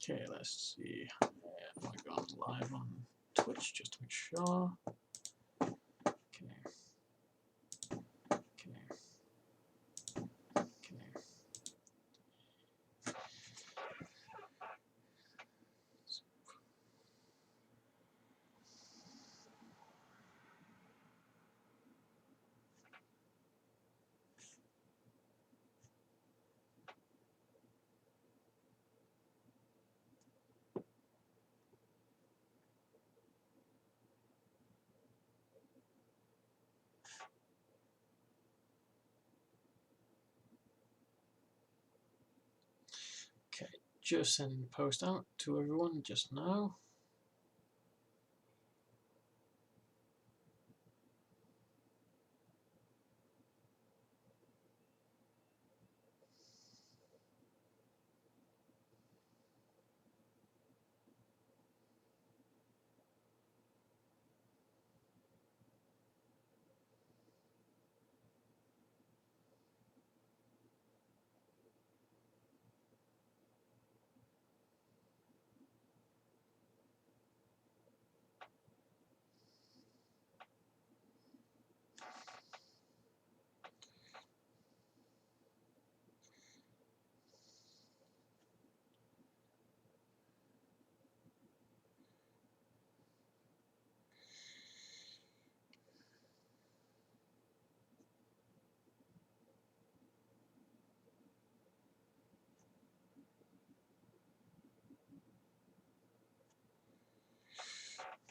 Okay, let's see. Have I gone live on Twitch just to make sure? Okay. Okay. Okay. Okay, just sending the post out to everyone just now.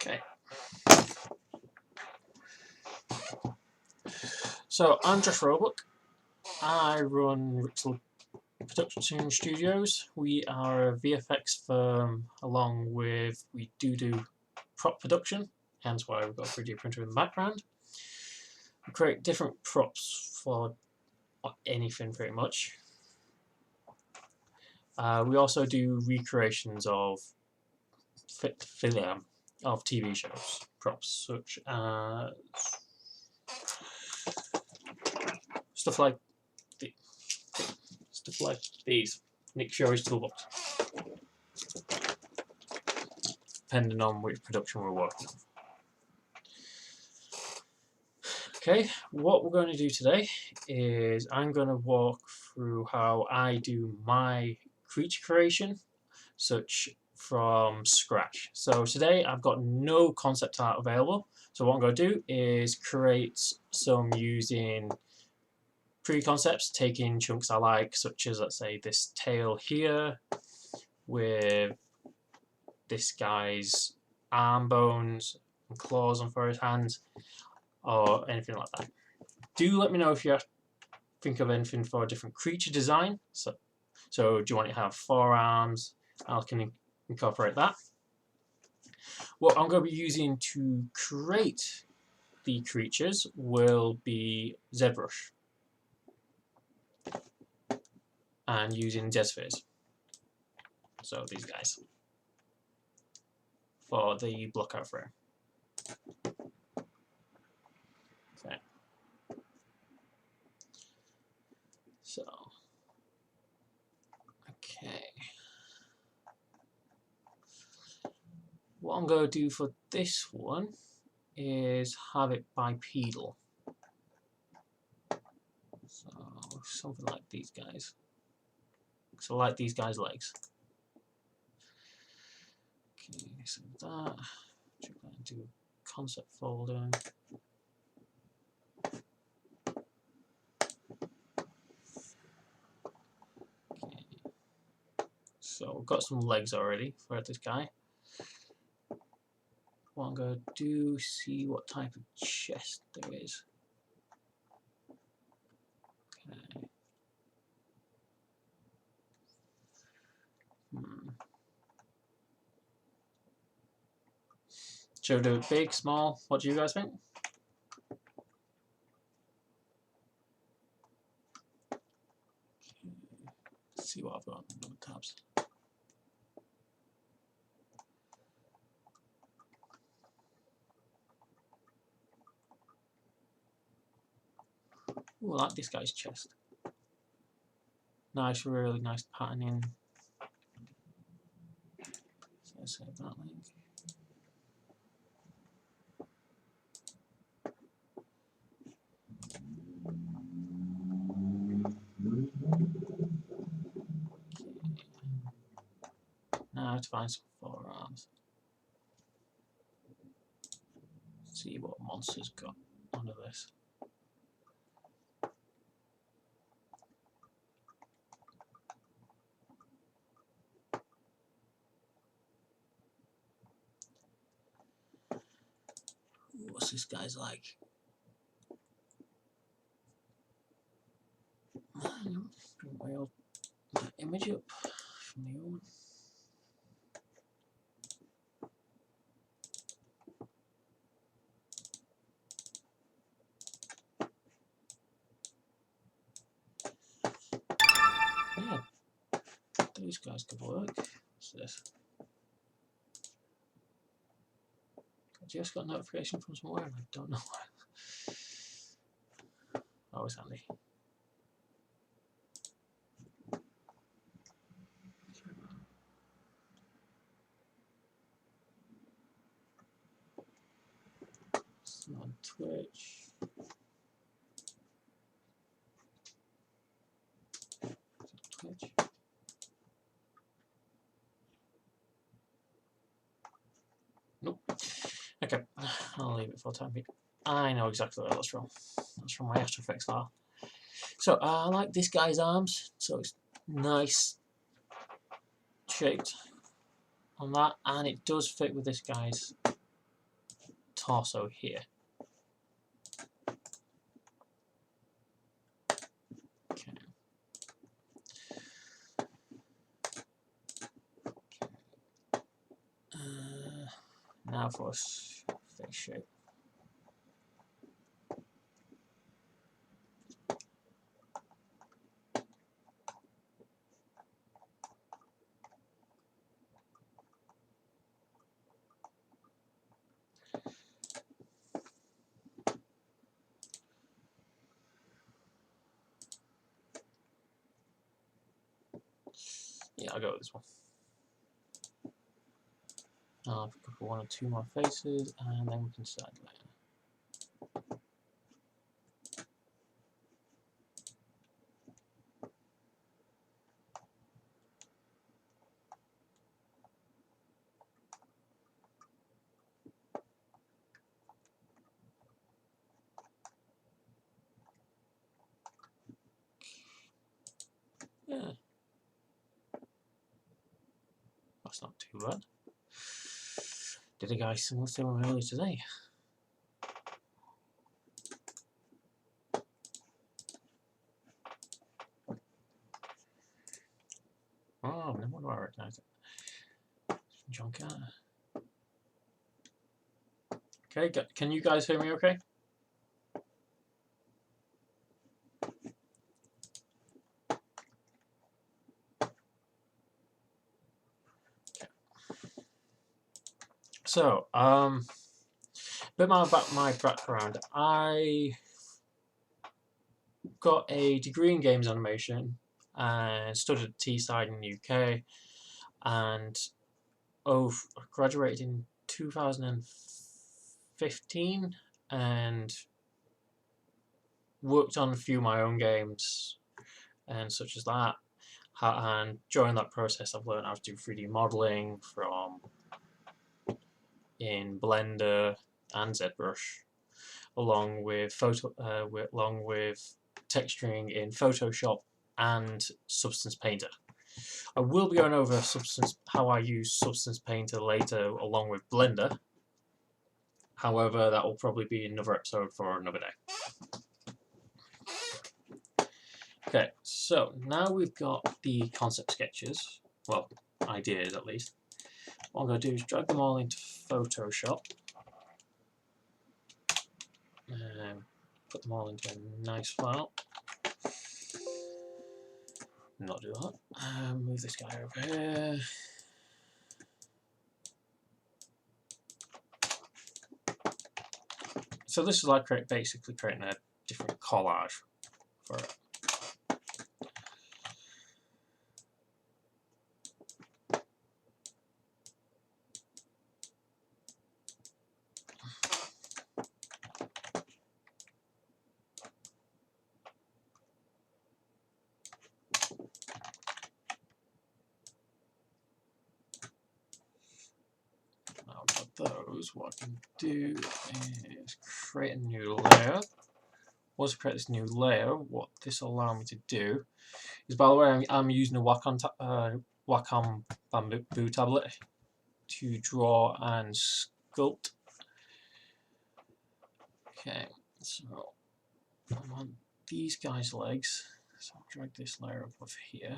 Okay. So I'm Josh Roebuck. I run Rixel Production Studios. We are a VFX firm, along with we do prop production, hence why we've got a 3D printer in the background. We create different props for anything pretty much. We also do recreations of TV shows, props such as stuff like these Nick Fury's toolbox, depending on which production we're working on. Okay, what we're going to do today is I'm going to walk through how I do my creature creation, such from scratch. So today I've got no concept art available, so what I'm going to do is create some using pre-concepts, taking chunks I like, such as, let's say, this tail here with this guy's arm bones and claws on for his hands, or anything like that. Do let me know if you think of anything for a different creature design. So do you want it to have forearms? I can incorporate that. What I'm going to be using to create the creatures will be Zbrush and using Z-spheres. So these guys for the blockout frame. Okay. So, okay. What I'm going to do for this one is have it bipedal. So, something like these guys. So, like these guys' legs. Okay, so that. Check that into concept folder. Okay. So, we've got some legs already for this guy. What I'm going to do, see what type of chest there is. Okay. Should we do it big, small? What do you guys think? Let's see what I've got on the tabs. Ooh, I like this guy's chest. Nice, really nice patterning. Let's save that link. Now I have to find some forearms. See what monsters got under this. What's this guy's like? Bring my old image up from the old one. Yeah, these guys could work. What's this? I just got a notification from somewhere, I don't know why. Always handy. It's on Twitch. Twitch. Nope. Okay, I'll leave it for the time being. I know exactly where that's from. That's from my After Effects file. So I like this guy's arms, so it's nice shaped on that, and it does fit with this guy's torso here. Okay. Now for face shape. Yeah, I'll go with this one. I'll pick up one or two more faces, and then we can decide later. Yeah, that's not too bad. Did a guy similar to him earlier today? Oh, no wonder I recognise it. John Carter. Okay, can you guys hear me okay? So, a bit more about my background. I got a degree in games animation and studied at Teesside in the UK, and I graduated in 2015 and worked on a few of my own games and such as that. And during that process, I've learned how to do 3D modeling in Blender and Zbrush, along with texturing in Photoshop and Substance Painter. I will be going over how I use Substance Painter later along with Blender. However, that will probably be another episode for another day. Okay, so now we've got the concept sketches, well, ideas at least. What I'm going to do is drag them all into Photoshop and put them all into a nice file. Not do that. Move this guy over here. So this is like basically creating a different collage for it. those, what I can do is create a new layer. Once I create this new layer, what this will allow me to do is, by the way, I'm using a Wacom bamboo tablet to draw and sculpt. Okay, so I want these guys' legs, so I'll drag this layer above here.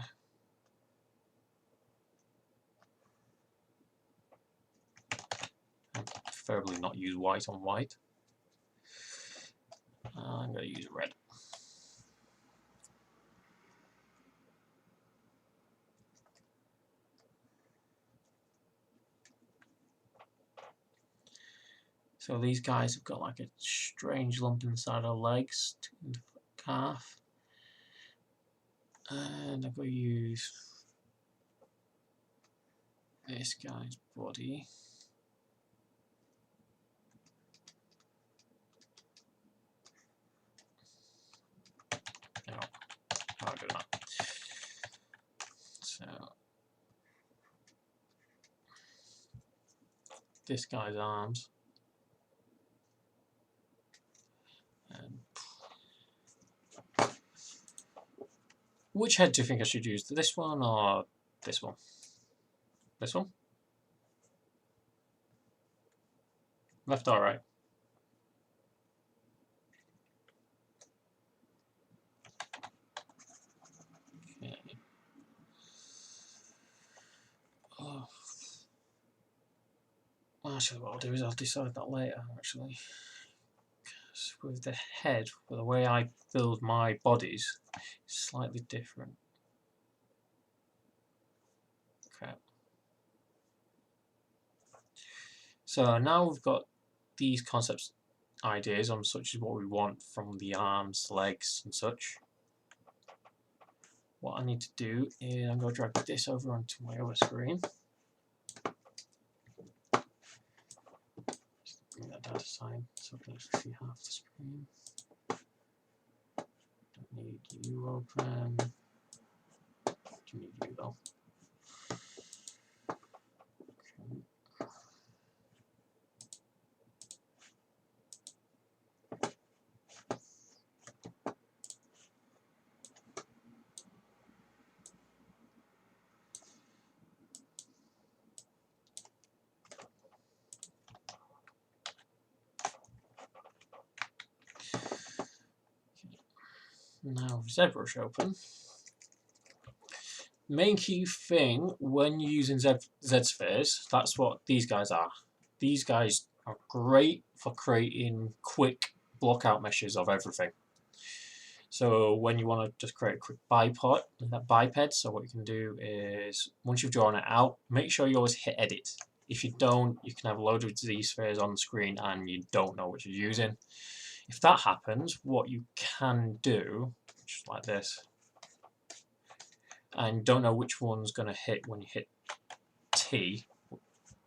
And preferably not use white on white. I'm going to use red. So these guys have got like a strange lump inside their legs, calf. And I'm going to use this guy's body. No, can't do that. So this guy's arms. And which head do you think I should use? This one or this one? This one? Left or right? Okay. Oh. Well, actually, what I'll do is I'll decide that later, actually. With the head, the way I build my bodies is slightly different. Okay. So now we've got these concepts, ideas on such as what we want from the arms, legs and such. What I need to do is I'm going to drag this over onto my other screen. Bring that down to side so I can actually see half the screen. Don't need you open. Do need you though. Okay. Now Zbrush open. Main key thing when you're using Z-spheres, that's what these guys are. These guys are great for creating quick block out meshes of everything. So when you want to just create a quick biped, so what you can do is, once you've drawn it out, make sure you always hit edit. If you don't, you can have a load of Z-spheres on the screen and you don't know what you're using. If that happens, what you can do, just like this, and don't know which one's going to hit when you hit T,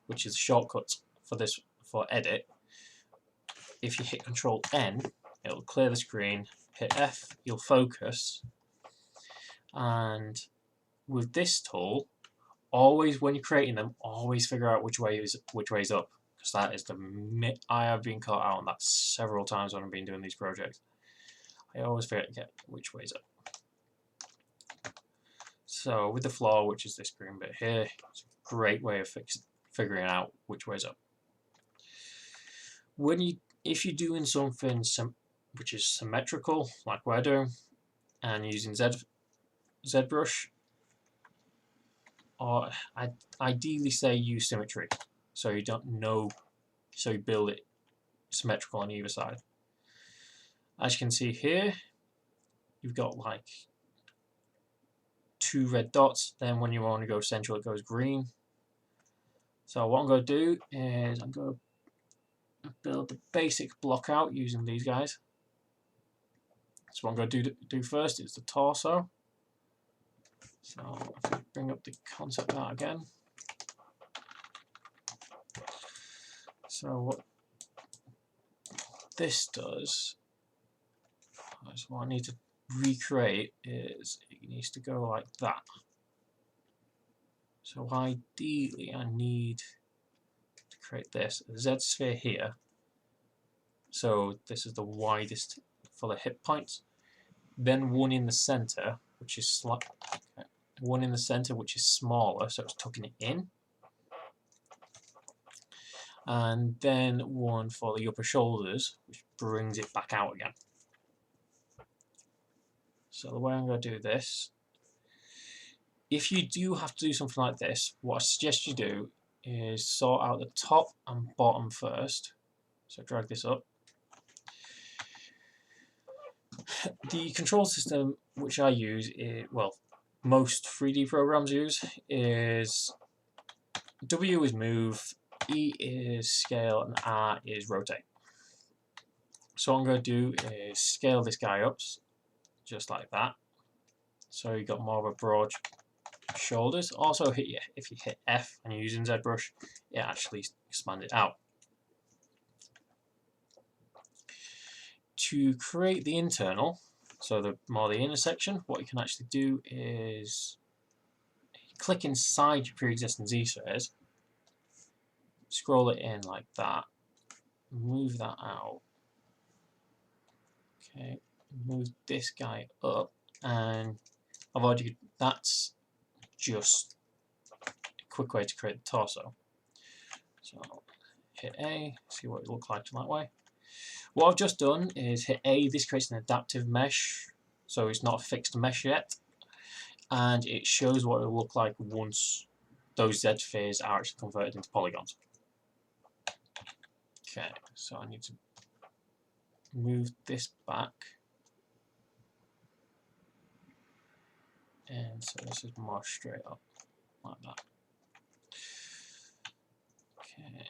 which is the shortcut for this, for edit. If you hit Control N, it'll clear the screen. Hit F, you'll focus. And with this tool, always when you're creating them, always figure out which way is up, because that is I have been caught out on that several times when I've been doing these projects. I always forget to get which way is up. So with the floor, which is this green bit here, it's a great way of figuring out which way is up. If you're doing something which is symmetrical, like we're doing, and using ZBrush, or I'd ideally say use symmetry, so you don't know, so you build it symmetrical on either side. As you can see here, you've got like 2 red dots, then when you want to go central it goes green. So what I'm going to do is I'm going to build the basic block out using these guys. So what I'm going to do first is the torso. So if I bring up the concept art again. So what this does, so what I need to recreate is it needs to go like that. So ideally I need to create this Z sphere here. So this is the widest for the hit points. Then one in the center, which is one in the center, which is smaller, so it's tucking it in. And then one for the upper shoulders, which brings it back out again. So the way I'm going to do this, if you do have to do something like this, what I suggest you do is sort out the top and bottom first. So drag this up. The control system which I use, well, most 3D programs use, is W is move, E is scale, and R is rotate. So what I'm going to do is scale this guy up, just like that. So you've got more of a broad shoulders. Also, if you hit F and you're using ZBrush, it actually expands it out. To create the internal, so the inner section, what you can actually do is click inside your pre-existing Z-spheres, scroll it in like that, move that out. Okay, move this guy up, and that's just a quick way to create the torso. So hit A, see what it looks like that way. What I've just done is hit A, this creates an adaptive mesh, so it's not a fixed mesh yet, and it shows what it will look like once those Z spheres are actually converted into polygons. Okay, so I need to move this back, and so this is more straight up, like that. Okay.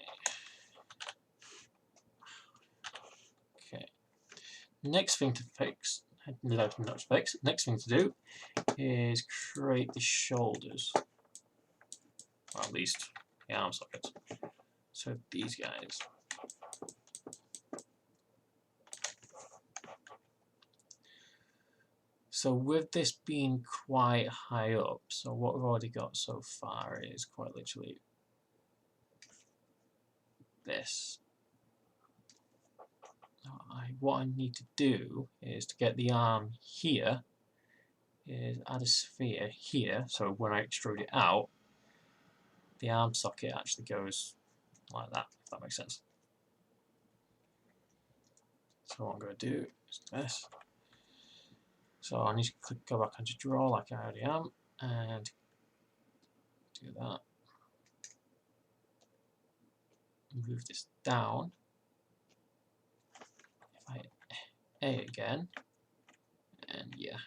Next thing to fix, next thing to do is create the shoulders, or at least the arm sockets. So these guys. So with this being quite high up, so what we've already got so far is quite literally this. What I need to do is to get the arm here, is add a sphere here, so when I extrude it out, the arm socket actually goes like that, if that makes sense. So what I'm going to do is this. So I need to go back onto draw like I already am, and do that. Move this down. If I hit A again, and yeah,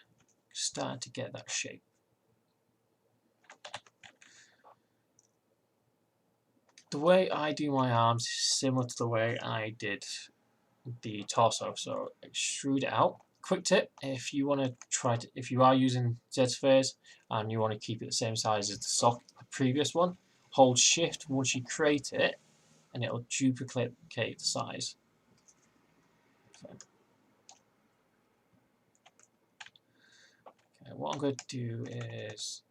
starting to get that shape. The way I do my arms is similar to the way I did the torso. So extrude it out. Quick tip: if you want to if you are using Z spheres and you want to keep it the same size as the previous one, hold Shift once you create it, and it'll duplicate the size. Okay, what I'm going to do is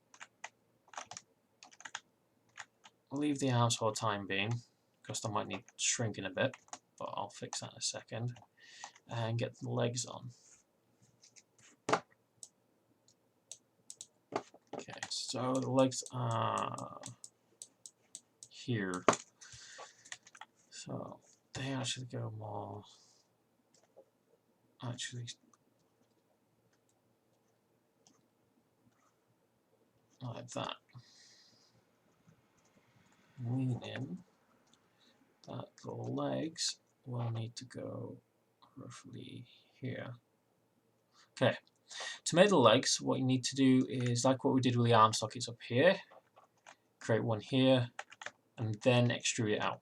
leave the arms for the time being, because they might need shrinking a bit, but I'll fix that in a second, and get the legs on. Okay, so the legs are here, so they actually go more, like that, meaning that the legs will need to go roughly here. Okay, to make the legs, what you need to do is like what we did with the arm sockets up here, create one here, and then extrude it out.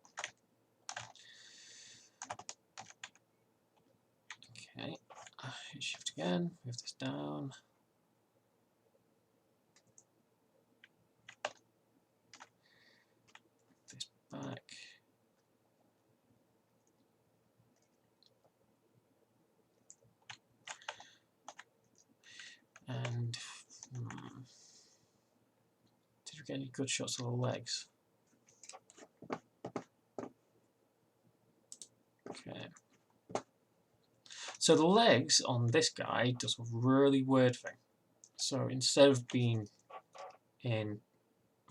Okay, hit Shift again, move this down. This back. And did we get any good shots of the legs? Okay. So the legs on this guy does a really weird thing. So instead of being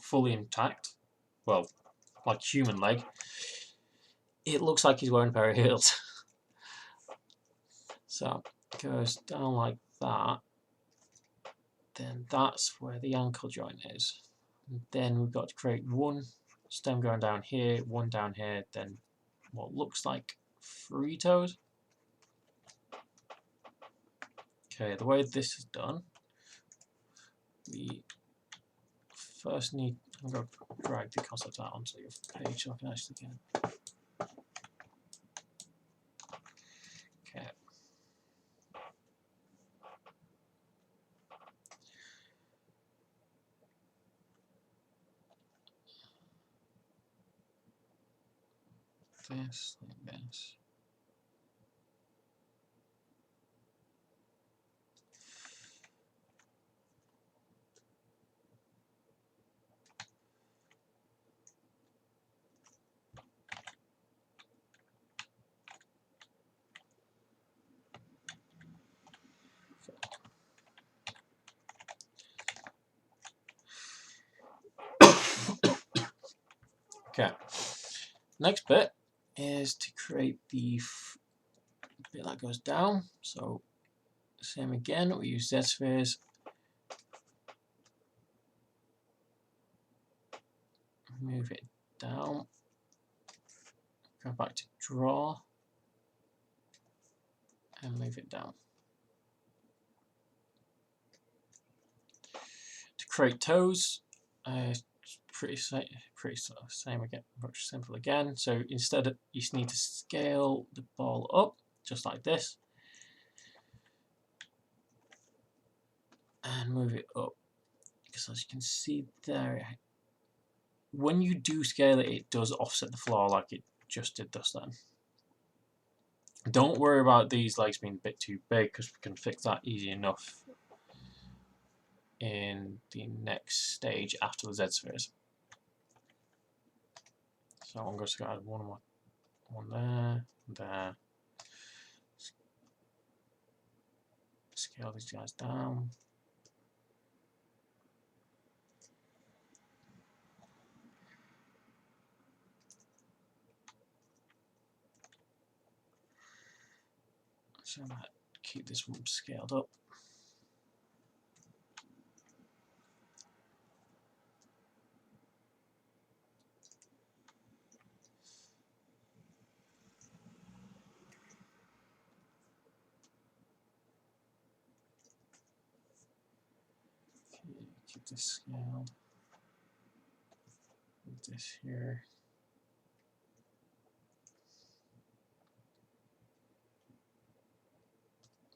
fully intact, well, like human leg, it looks like he's wearing a pair of heels. So it goes down like that. Then that's where the ankle joint is. And then we've got to create one stem going down here, one down here, then what looks like 3 toes. Okay, the way this is done, we first need, I'm going to drag the concept out onto your page so I can actually get it. Okay. This, like this. Okay. Next bit is to create the bit that goes down. So same again, we use Z spheres. Move it down. Go back to draw and move it down. To create toes, pretty same again, much simple again. So instead of, you just need to scale the ball up just like this and move it up, because as you can see there, when you do scale it, it does offset the floor like it just did just then. Don't worry about these legs being a bit too big, because we can fix that easy enough in the next stage after the Z spheres. So I'm going to add one there. Scale these guys down. So I might keep this one scaled up. Okay, keep this scaled. Put this here.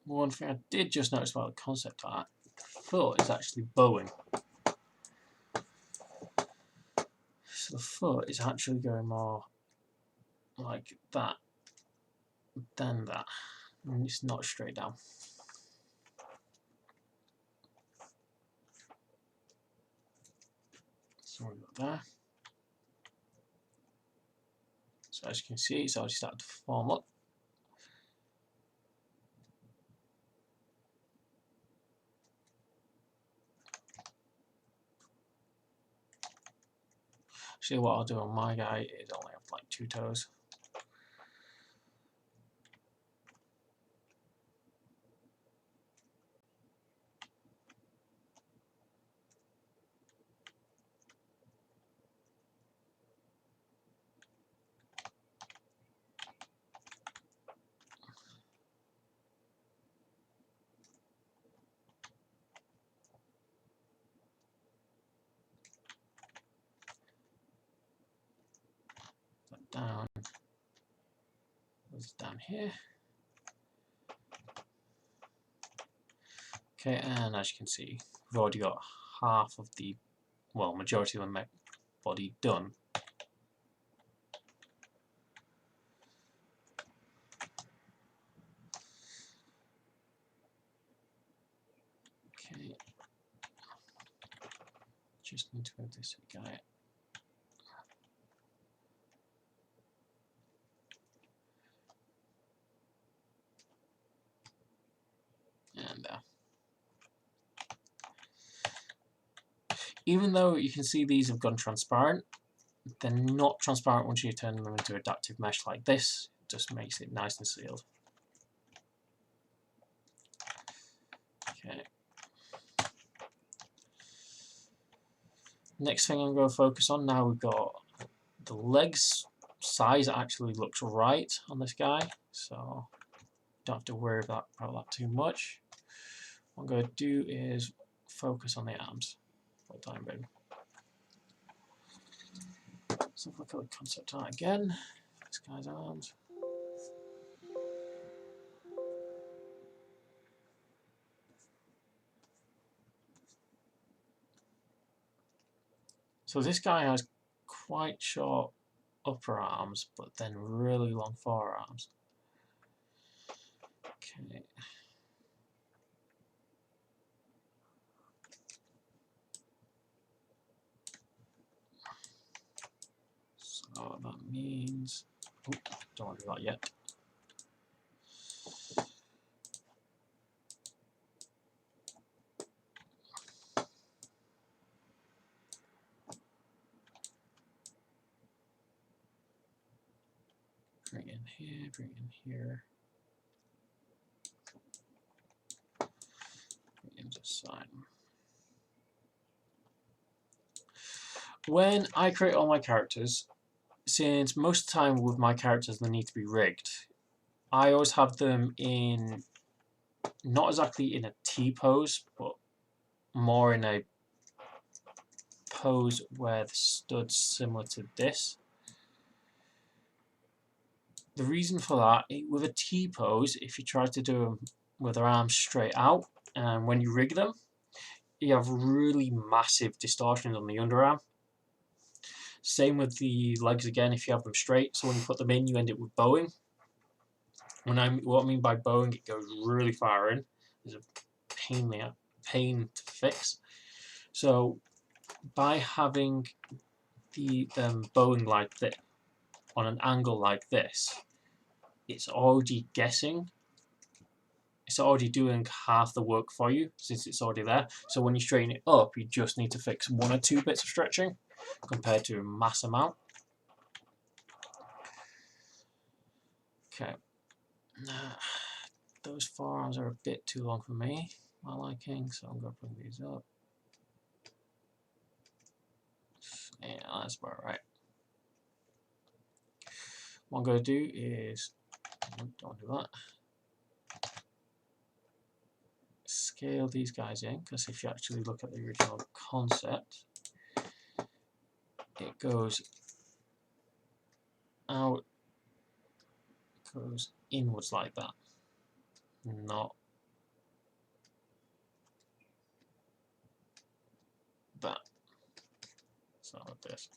One thing I did just notice about the concept art, the foot is actually bowing. So the foot is actually going more like that than that. And it's not straight down. So we've got there. So as you can see, it's already started to form up. Actually, what I'll do on my guy is only have like 2 toes. Down, down here. Okay, and as you can see, we've already got half of the, well, majority of the body done. Okay, just need to move this guy. And even though you can see these have gone transparent, they're not transparent once you turn them into adaptive mesh like this. It just makes it nice and sealed. Okay. Next thing I'm going to focus on, now we've got the legs size actually looks right on this guy, so don't have to worry about that too much. What I'm going to do is focus on the arms for the time being. So if I look at the concept art again, this guy's arms. So this guy has quite short upper arms, but then really long forearms. Okay. So that means, oh, don't want to do that yet. Bring in here, bring in here. Bring in this side. When I create all my characters, since most of the time with my characters they need to be rigged, I always have them in, not exactly in a T-pose, but more in a pose where the stud's similar to this. The reason for that, with a T-pose, if you try to do them with their arms straight out, and when you rig them, you have really massive distortions on the underarm. Same with the legs again, if you have them straight, so when you put them in, you end up with bowing. What I mean by bowing, it goes really far in. It's a pain to fix. So by having them bowing like this, on an angle like this, it's already guessing. It's already doing half the work for you since it's already there. So when you straighten it up, you just need to fix 1 or 2 bits of stretching compared to a mass amount. Okay. Those forearms are a bit too long for me, my liking, so I'm going to bring these up. Yeah, that's about right. What I'm going to do is, don't do that, scale these guys in, because if you actually look at the original concept, it goes out, goes inwards like that, not that. So like this.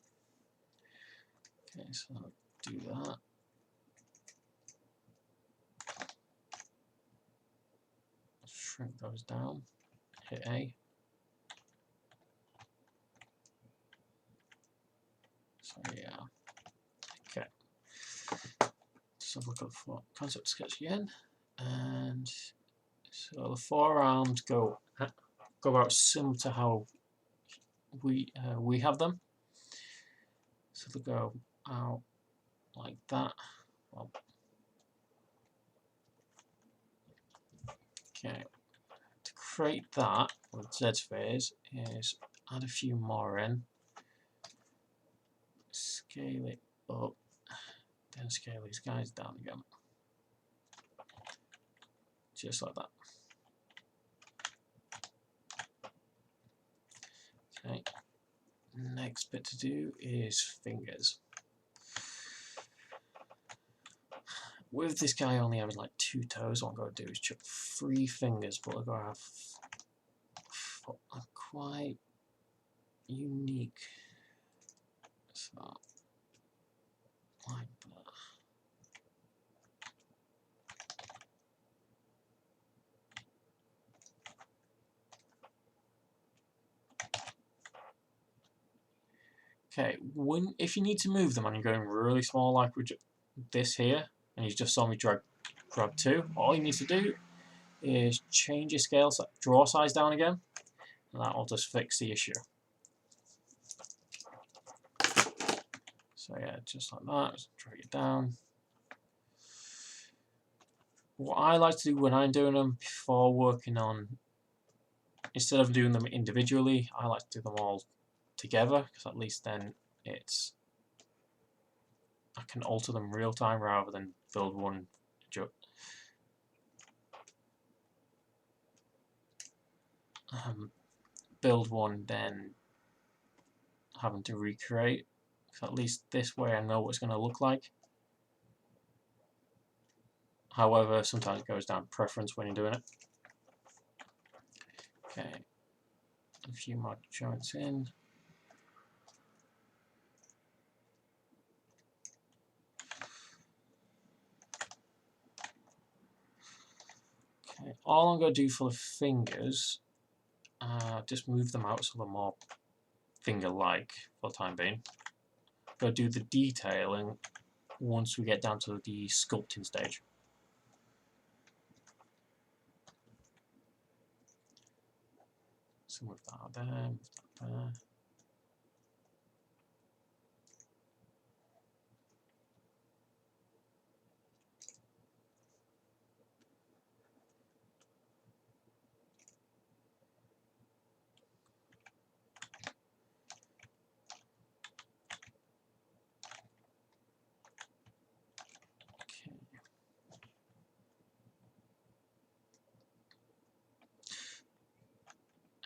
Okay, so I'll do that. Shrink those down. Hit A. So yeah. Okay. So look at the concept sketch again, and so the forearms go out similar to how we have them. So they go out like that. Well, okay. To create that with Z-Phase is add a few more in, scale it up, then scale these guys down again. Just like that. Okay. Next bit to do is fingers. With this guy only having like 2 toes, what I'm going to do is chuck 3 fingers, but I'm going to have a quite unique. So, like that. Okay, if you need to move them and you're going really small like with this here, and you just saw me grab 2, all you need to do is change your scale, draw size down again, and that will just fix the issue. So yeah, just like that, just drag it down. What I like to do when I'm doing them before working on, instead of doing them individually, I like to do them all together, because at least then I can alter them real time rather than build one then having to recreate. So at least this way I know what it's going to look like. However, sometimes it goes down preference when you're doing it. Okay, a few more joints in. Okay, all I'm going to do for the fingers, just move them out so they're more finger-like for the time being. I'm going to do the detailing once we get down to the sculpting stage. So move that out there, move that there.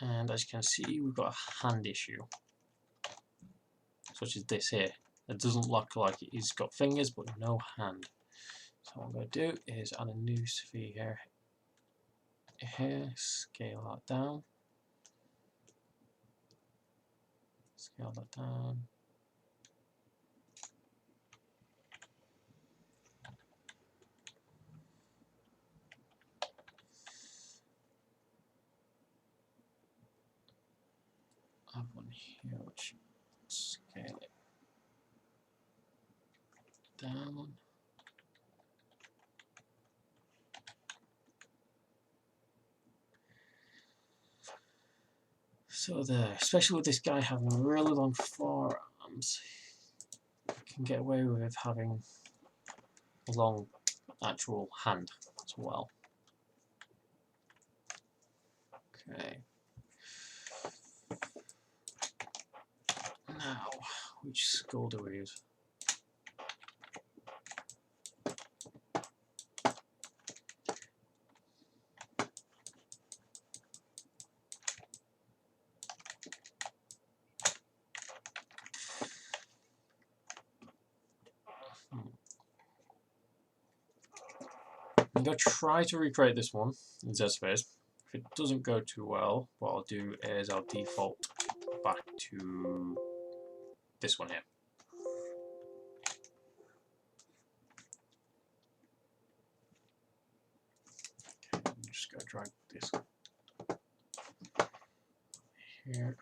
And as you can see, we've got a hand issue, such as this here. It doesn't look like it's got fingers, but no hand. So what I'm going to do is add a new sphere here, scale that down, scale that down. I have one here which scale it down. So there, especially with this guy having really long forearms, I can get away with having a long actual hand as well. Okay. Now, which skull do we use? I'm going to try to recreate this one in Zspace. If it doesn't go too well, what I'll do is I'll default back to this one here. Okay, I'm just going to drag this here.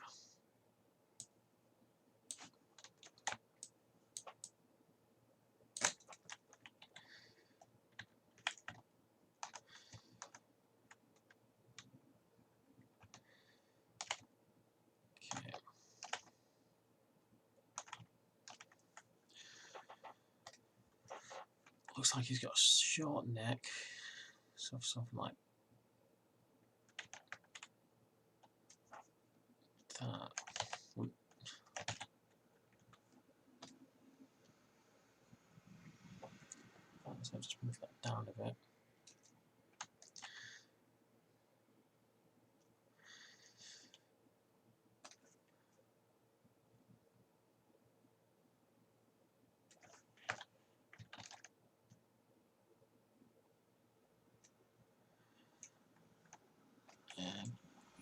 Looks like he's got a short neck, so something like that. So I'll just move that down a bit. And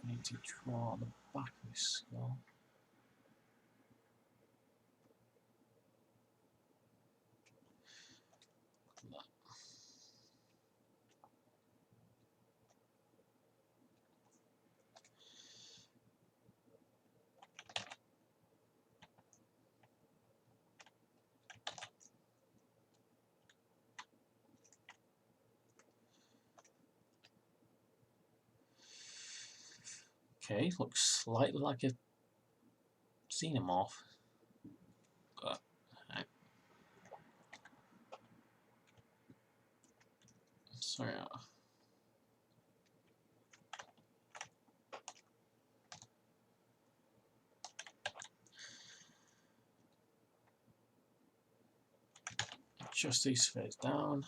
I need to draw the back of his skull. Okay, looks slightly like a xenomorph. But, sorry. Adjust these spheres down.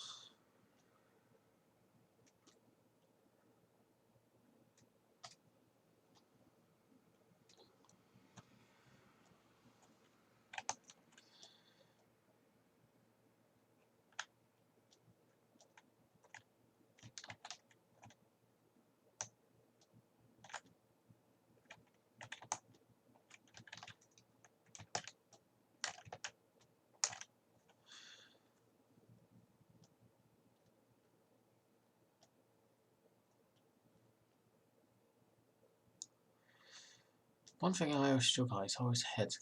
One thing I always struggle is always heads.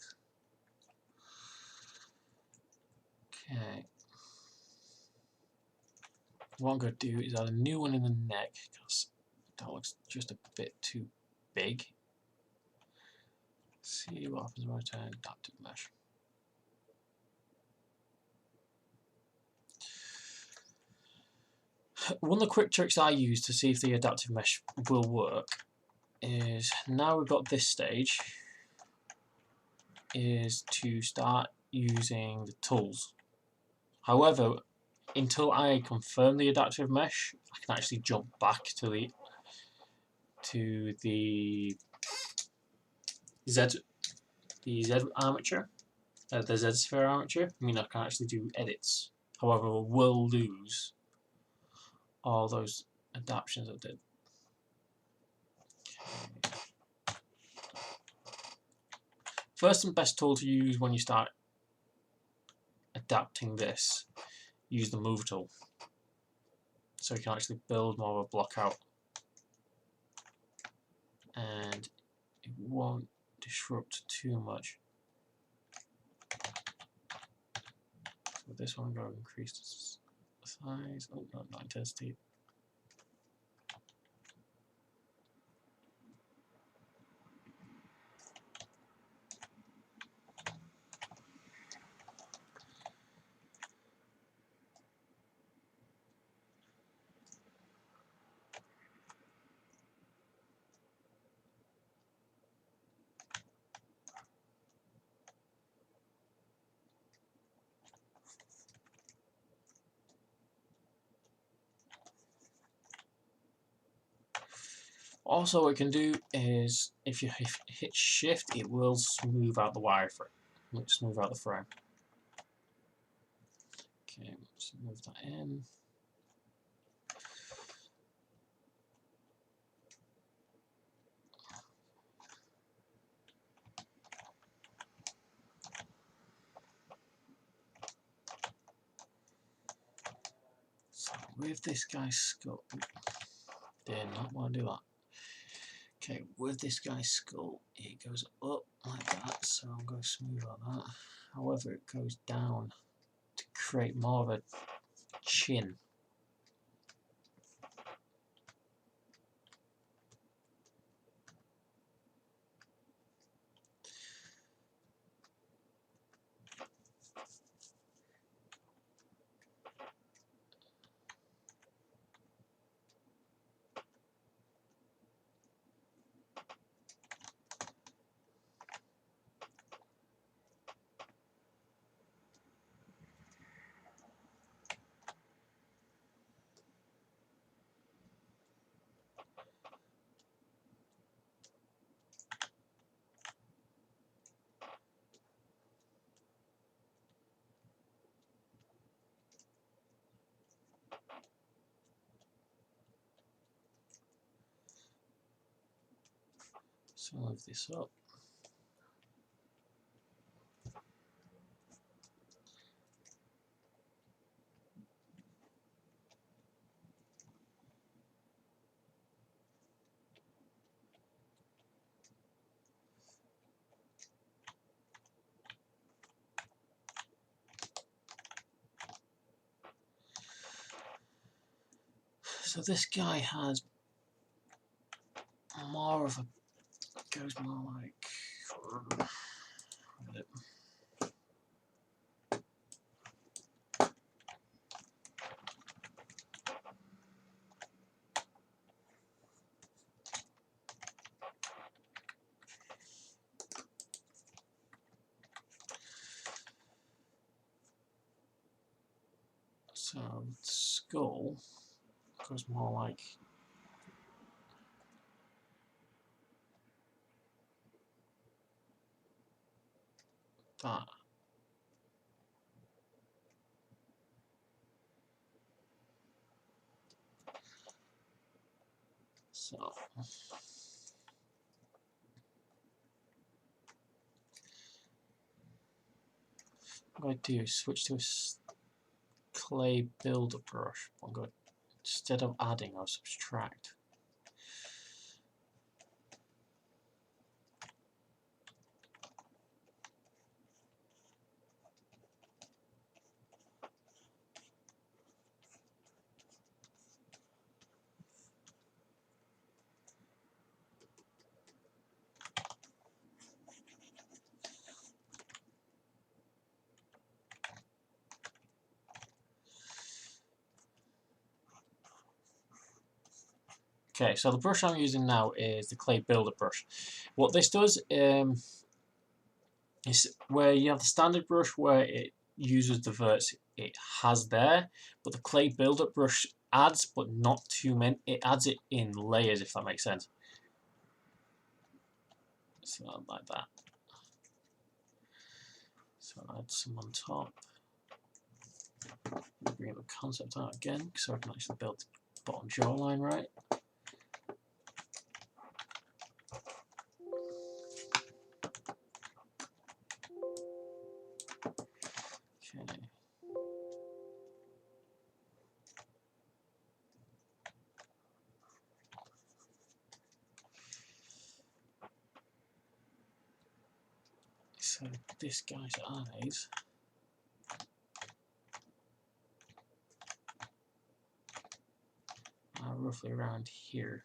Okay. What I'm going to do is add a new one in the neck because that looks just a bit too big. See what happens when I turn adaptive mesh. One of the quick tricks I use to see if the adaptive mesh will work is, now we've got this stage, is to start using the tools. However, until I confirm the adaptive mesh, I can actually jump back to the Z armature, the Z sphere armature. I mean, I can actually do edits. However, we'll lose all those adaptions I did. First and best tool to use when you start adapting this, use the move tool, so you can actually build more of a block out and it won't disrupt too much. With this one, I'm going to increase the size, oh no, not intensity. Also, what you can do is, if you hit shift, it will smooth out the wireframe, smooth out the frame. Okay, let's move that in. So with this guy's skull, did not want to do that. Okay, with this guy's skull, it goes up like that, so I'm going to smooth out that. However, it goes down to create more of a chin. So move this up. So this guy has more of a goes more like. So the skull goes more like that. So what I'm going to do is switch to a clay builder brush. I'm going, instead of adding, I'll subtract. Okay, so the brush I'm using now is the clay builder brush. What this does is where you have the standard brush where it uses the verts it has there, but the clay builder brush adds, but not too many. It adds it in layers, if that makes sense. So like that. So I'll add some on top. Bring the concept out again so I can actually build the bottom jawline right. Okay. So this guy's eyes are roughly around here.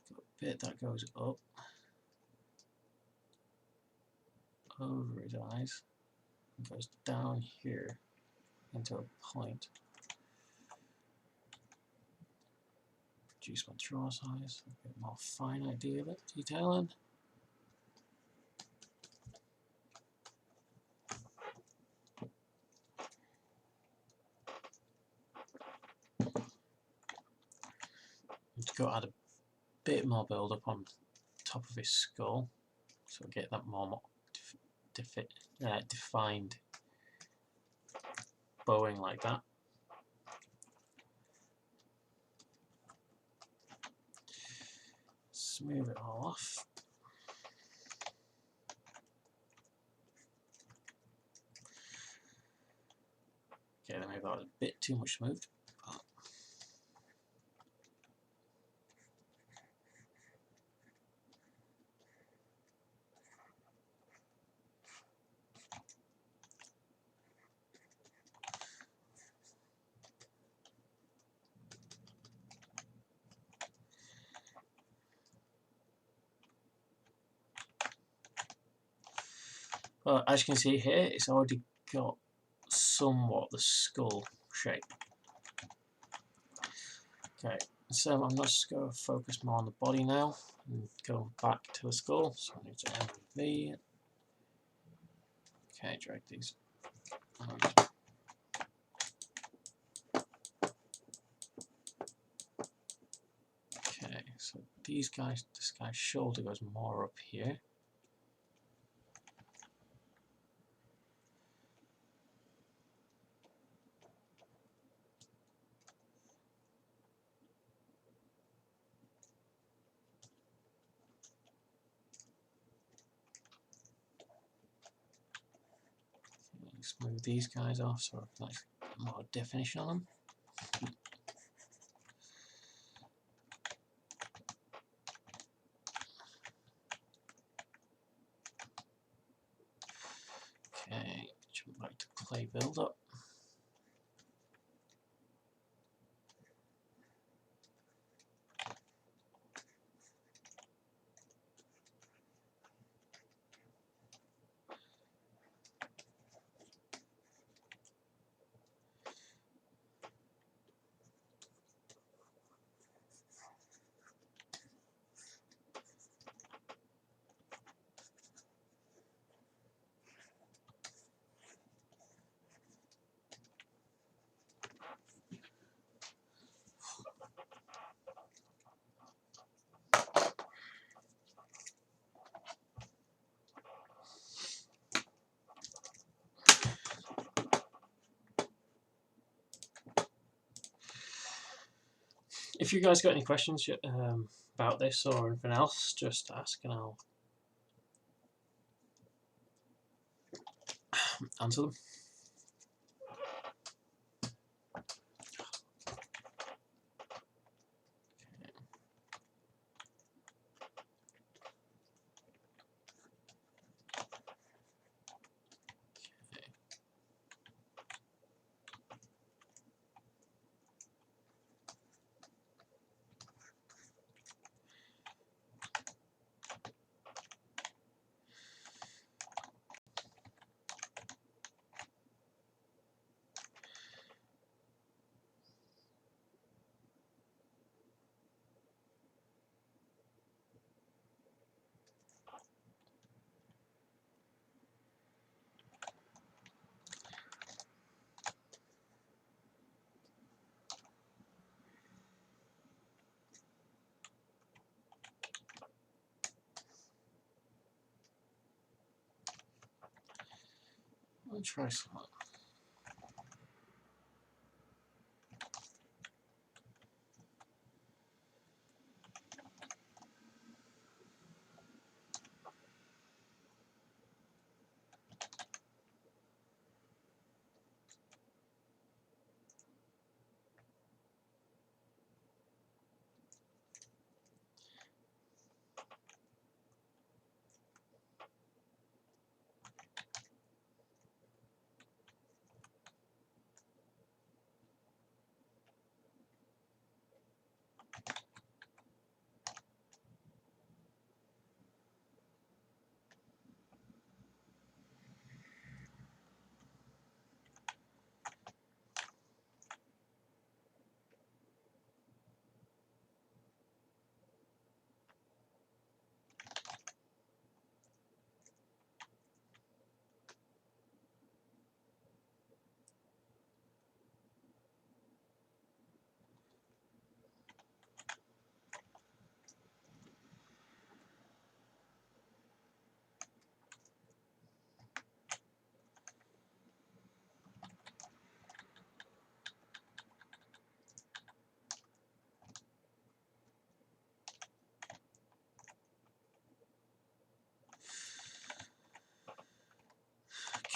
Got a bit that goes up over his eyes and goes down here into a point. Reduce my draw size, a bit more fine idea of it, detailing. To go add a bit more build up on top of his skull, so we get that more defined bowing like that. Smooth it all off. Okay, then maybe that was a bit too much smooth. But as you can see here, it's already got somewhat the skull shape. Okay, so I'm just going to focus more on the body now and go back to the skull. So I need to MV. Okay, drag these. Okay, so these guys, this guy's shoulder goes more up here. Smooth these guys off so I can actually get more definition on them. Okay, jump back to clay build up. if you guys got any questions about this or anything else, just ask and I'll answer them. I'll try some.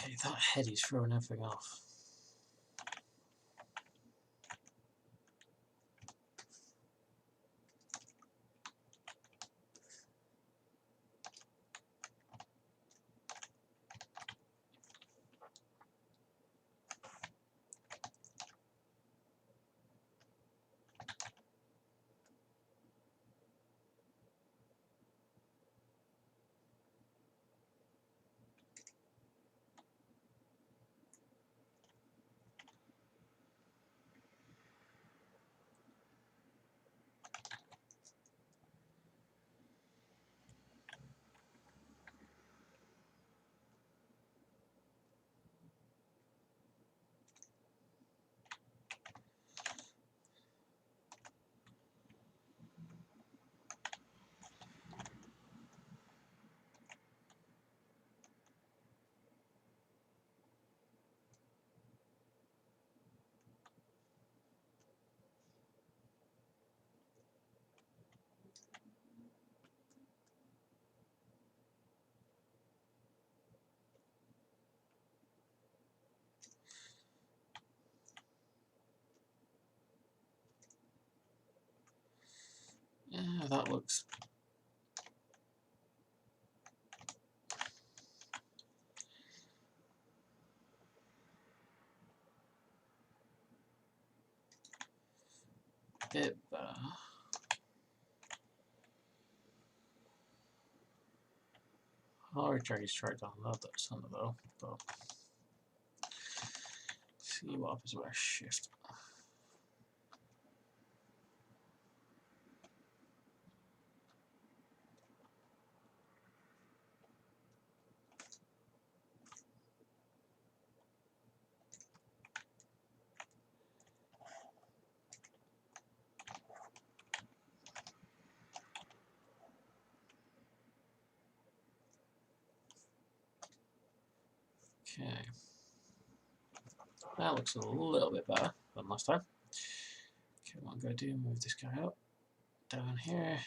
Okay, that head is throwing everything off. Yeah, that looks a bit better. I'll retrace straight down that center though, but see what happens with a shift. Okay, that looks a little bit better than last time. Okay, what I'm going to do, move this guy up, down here.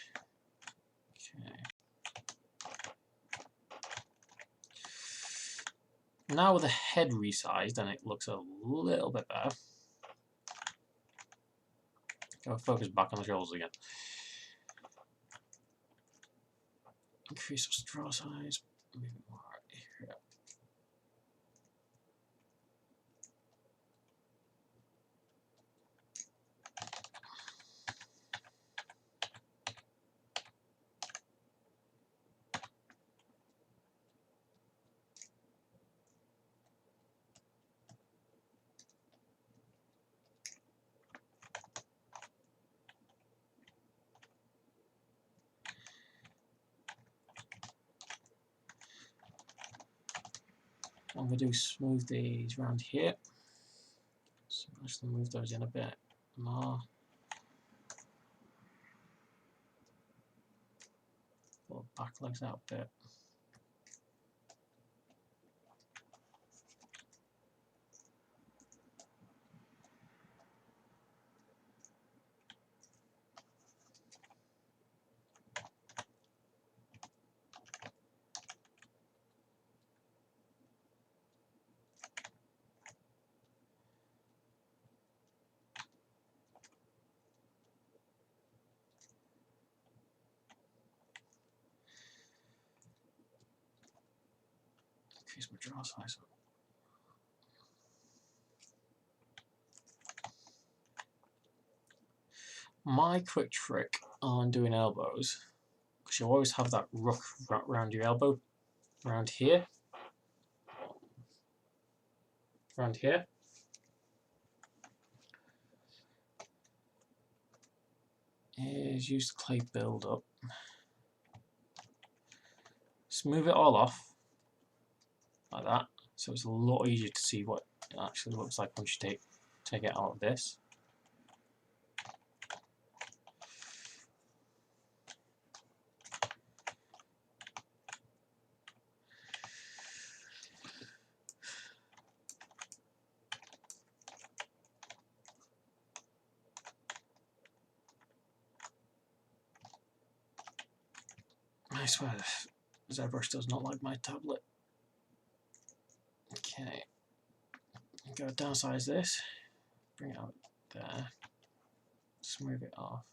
Okay. Now with the head resized, and it looks a little bit better. Go focus back on the shoulders again. Increase the straw size, move it more here. I'm going to do smooth these around here. So actually move those in a bit more. Pull the back legs out a bit. Increase my draw size. My quick trick on doing elbows, because you always have that ruck around your elbow, around here, is use the clay build up. Smooth it all off, like that, so it's a lot easier to see what it actually looks like once you take it out of this. I swear, Zbrush does not like my tablet. Okay, go downsize this, bring it out there, smooth it off.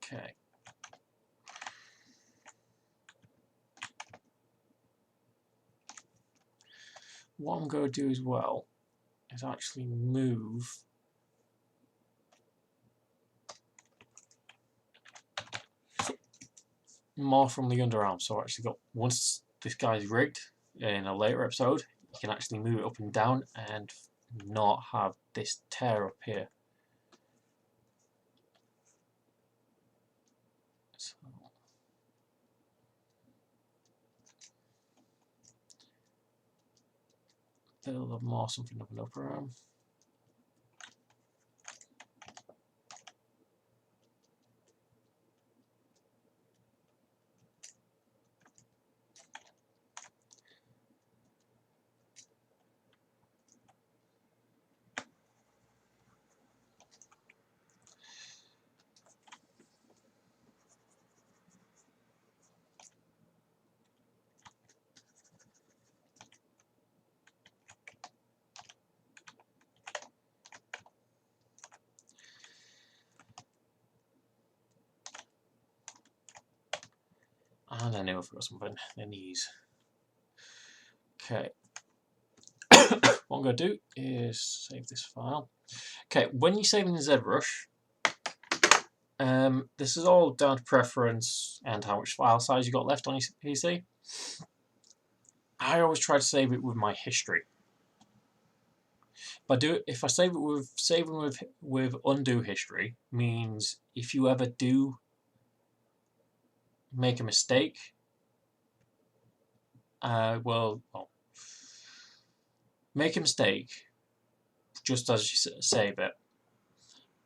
Okay. What I'm going to do as well is actually move more from the underarm. So I actually got, once this guy's rigged in a later episode, you can actually move it up and down and not have this tear up here. So build more something up an upper arm. And I knew I forgot something, the knees. Okay. What I'm going to do is save this file. Okay, when you're saving the ZBrush, this is all down to preference and how much file size you got left on your PC. I always try to save it with my history. If I save it with saving with undo history, means if you ever do make a mistake, make a mistake just as you save it,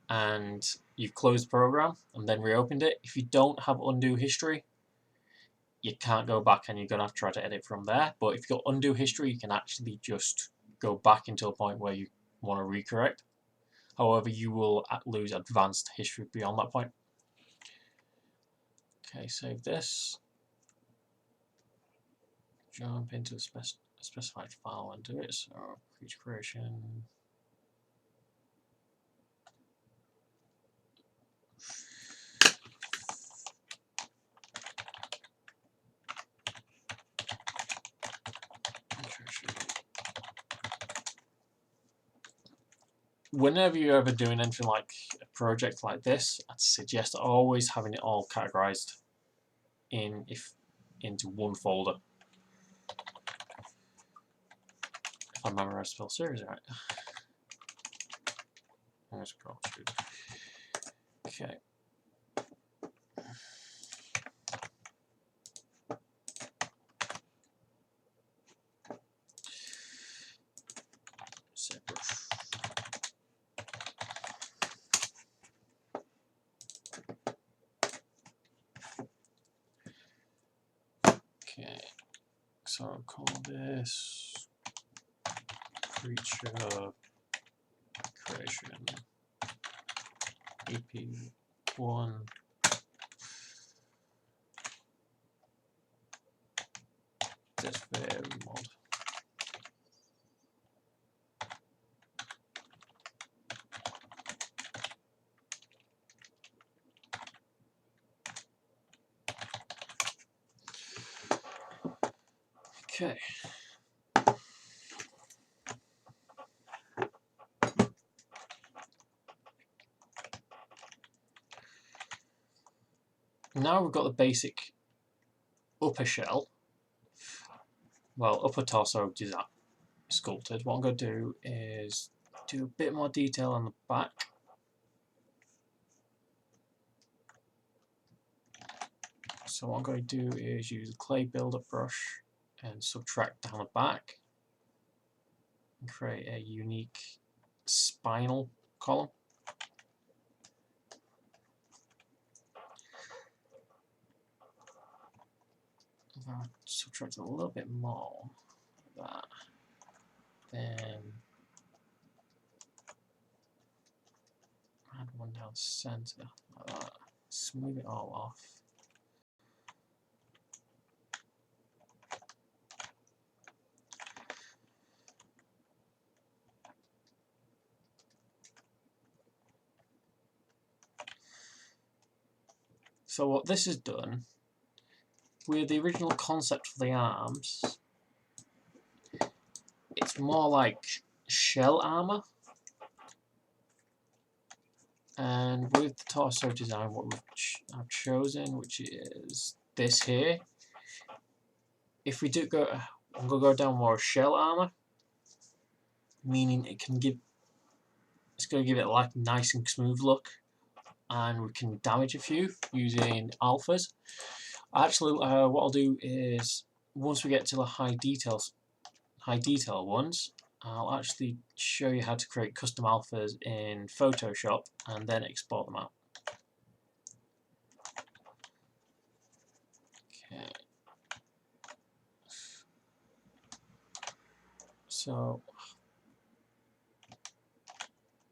and you've closed the program and then reopened it, if you don't have undo history, you can't go back and you're going to have to try to edit from there. But if you've got undo history, you can actually just go back until a point where you want to recorrect. However, you will lose advanced history beyond that point. Okay, save this. Jump into a specified file and do it. So, creature creation. Whenever you're ever doing anything like a project like this, I'd suggest always having it all categorized into one folder. If I memorize spell series right. I'm going to scroll through. Okay. Zbrush. Okay, so I'll call this creature creation EP1 this mod. Okay. Now we've got the basic upper shell, well, upper torso design sculpted. What I'm going to do is do a bit more detail on the back. So what I'm going to do is use a clay builder brush and subtract down the back and create a unique spinal column. I'll subtract a little bit more of that. Then add one down center like that. Smooth it all off. So what this has done, with the original concept for the arms, it's more like shell armor. And with the torso design, what I've chosen, which is this here, if we do go, I'm going to go down more shell armor, meaning it's going to give it like nice and smooth look, and we can damage a few using alphas. Actually, what I'll do is once we get to the high detail ones, I'll actually show you how to create custom alphas in Photoshop and then export them out. Okay. So,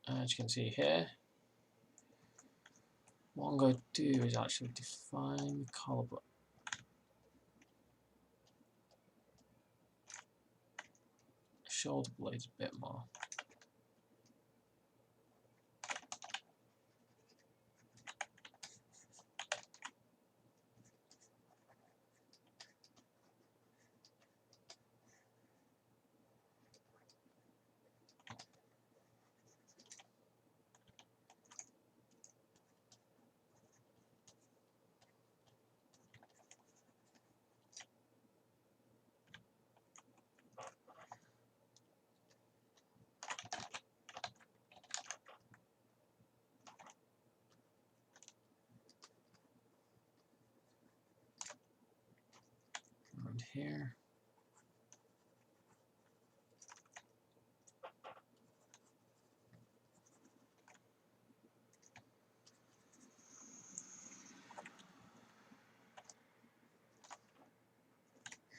as you can see here, what I'm going to do is actually define the collar, shoulder blades a bit more. Around here.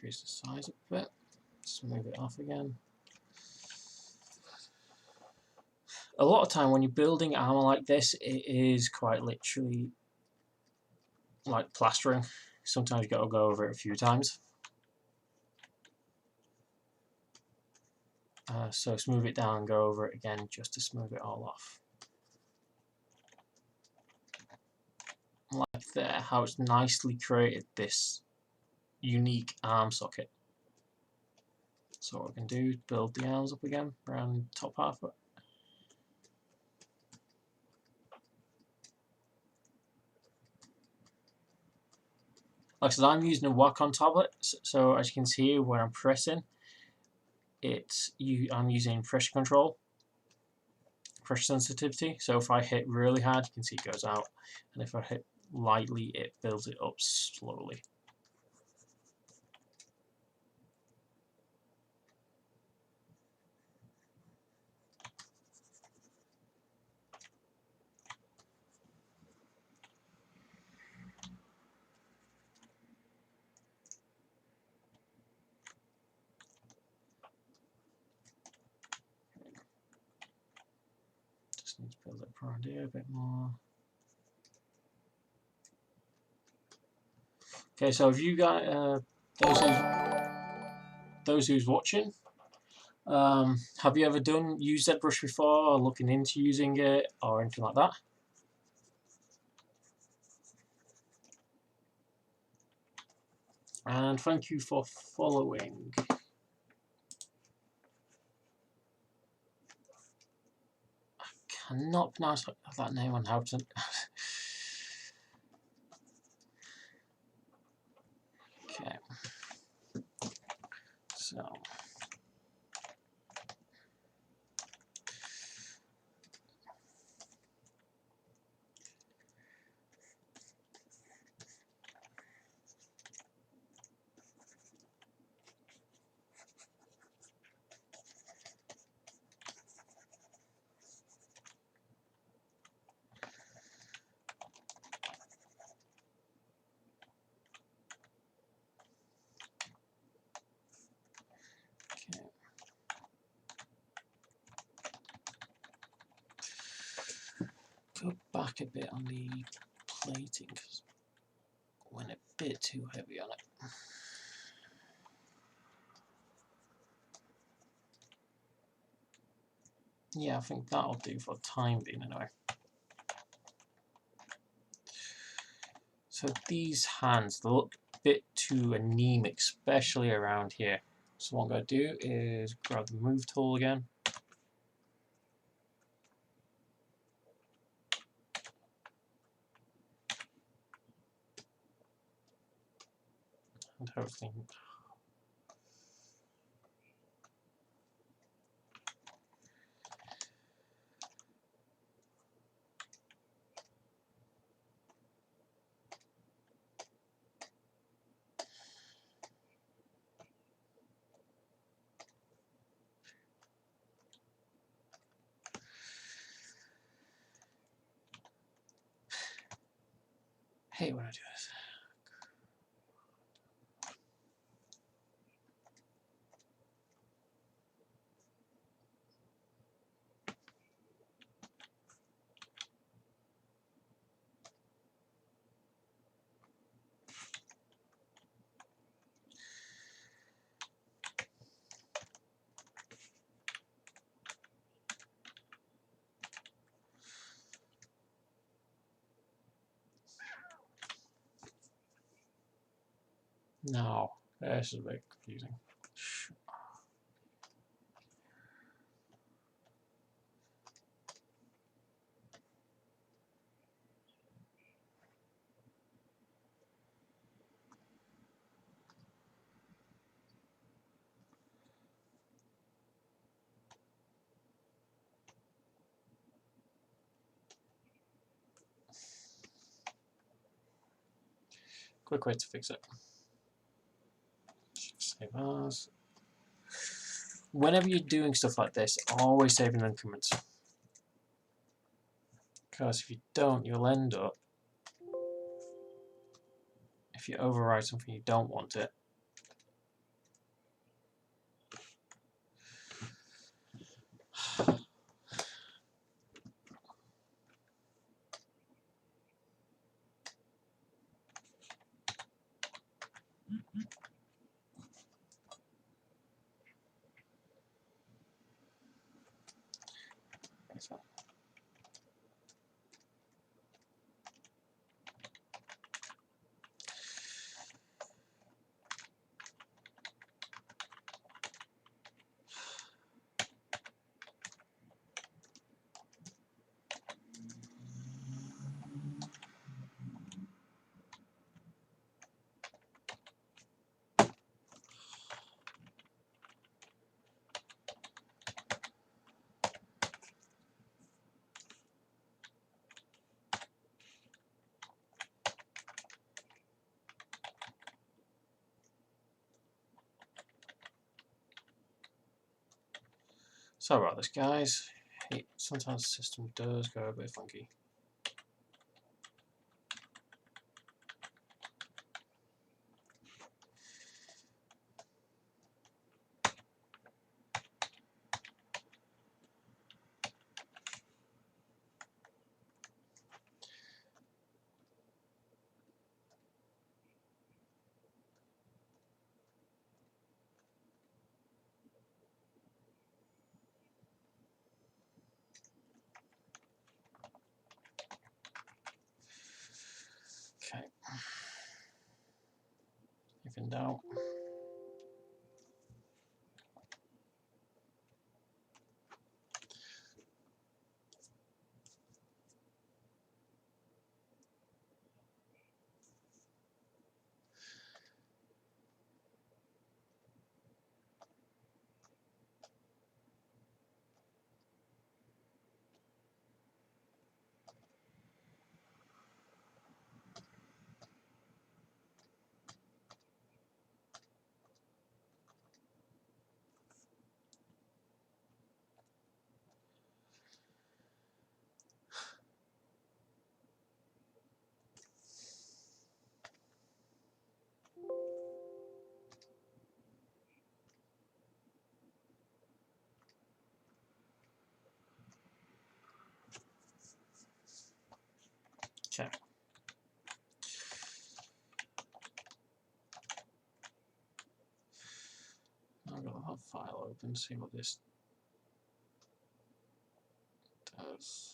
increase the size a bit. Smooth it off again. A lot of time when you're building armor like this, it is quite literally like plastering. Sometimes you got to go over it a few times. So smooth it down and go over it again just to smooth it all off. Like there, how it's nicely created this unique arm socket. So what we can do is build the arms up again around the top half of it. Like I said, I'm using a Wacom tablet, so as you can see when I'm pressing, I'm using pressure control, pressure sensitivity. So if I hit really hard, you can see it goes out, and if I hit lightly, it builds it up slowly. Just need to build up around here a bit more. Okay, so if you got those who's watching, have you ever used ZBrush before, or looking into using it, or anything like that? And thank you for following. I cannot pronounce that name on how to. Okay. So. Go back a bit on the plating because it went a bit too heavy on it. Yeah, I think that'll do for the time being anyway. So these hands, they look a bit too anemic, especially around here. So what I'm going to do is grab the move tool again. And hopefully hate when I do this. No, this is a bit confusing. Quick way to fix it. Save as. Whenever you're doing stuff like this, always save in increments. Because if you don't, you'll end up, if you override something you don't want it, character. Sorry about this, guys. Sometimes the system does go a bit funky. Okay. If in doubt. Okay. I'm going to have file open, see what this does.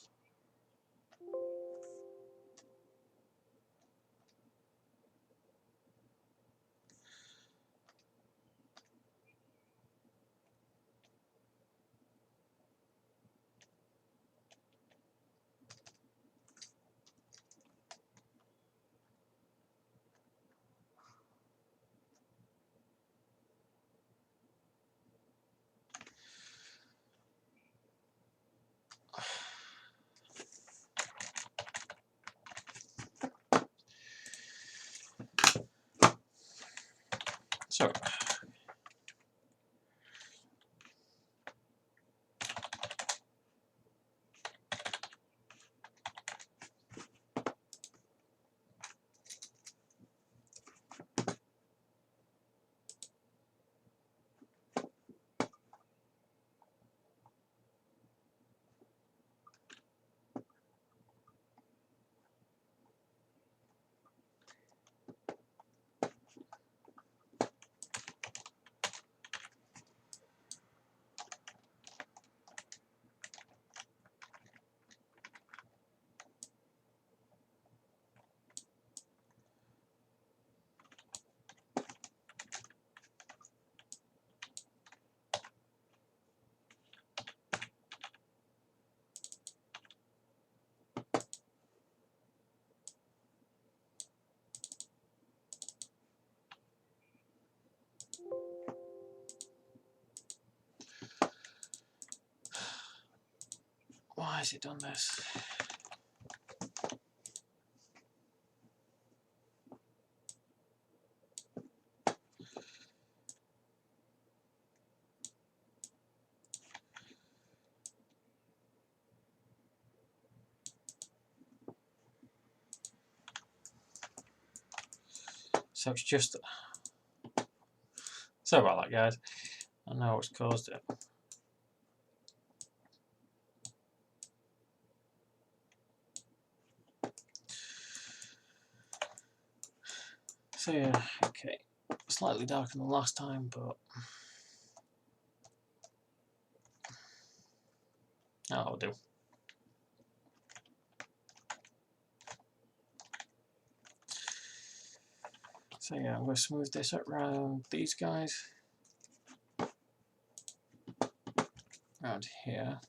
So, why has it done this? So it's just... Sorry about that, guys. I know what's caused it. So yeah, okay. Slightly darker than last time, but... that'll do. So yeah, I'm going to smooth this around these guys, around here.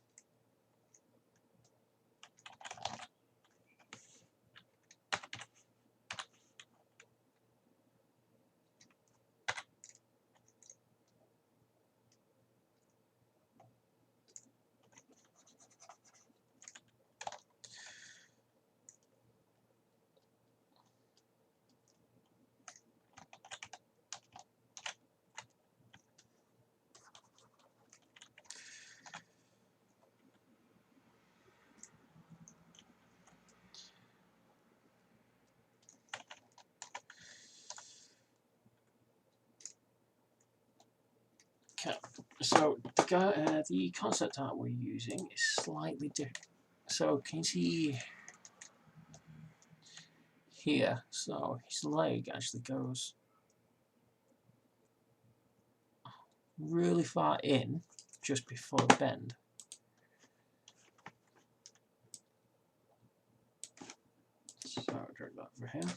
Okay, so the concept art we're using is slightly different. So can you see here? So his leg actually goes really far in just before the bend. So I'll drag that over here.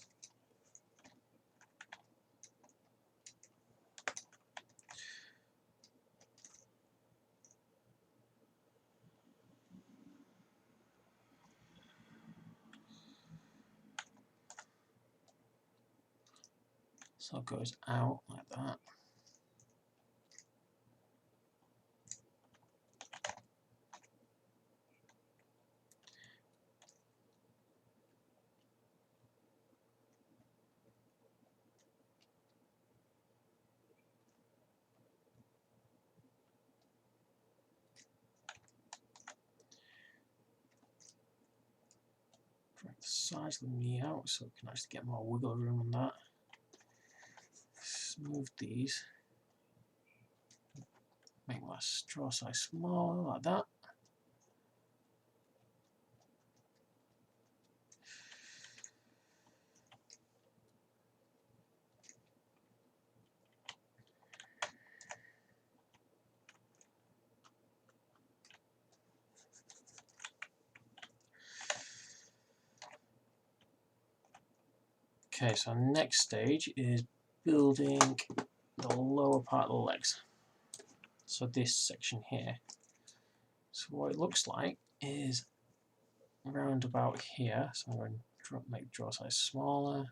So it goes out like that. Drag the sides of the knee out so we can actually get more wiggle room on that. Smooth these. Make my draw size smaller like that. Okay, so next stage is building the lower part of the legs. So this section here. So what it looks like is around about here. So I'm going to make draw size smaller.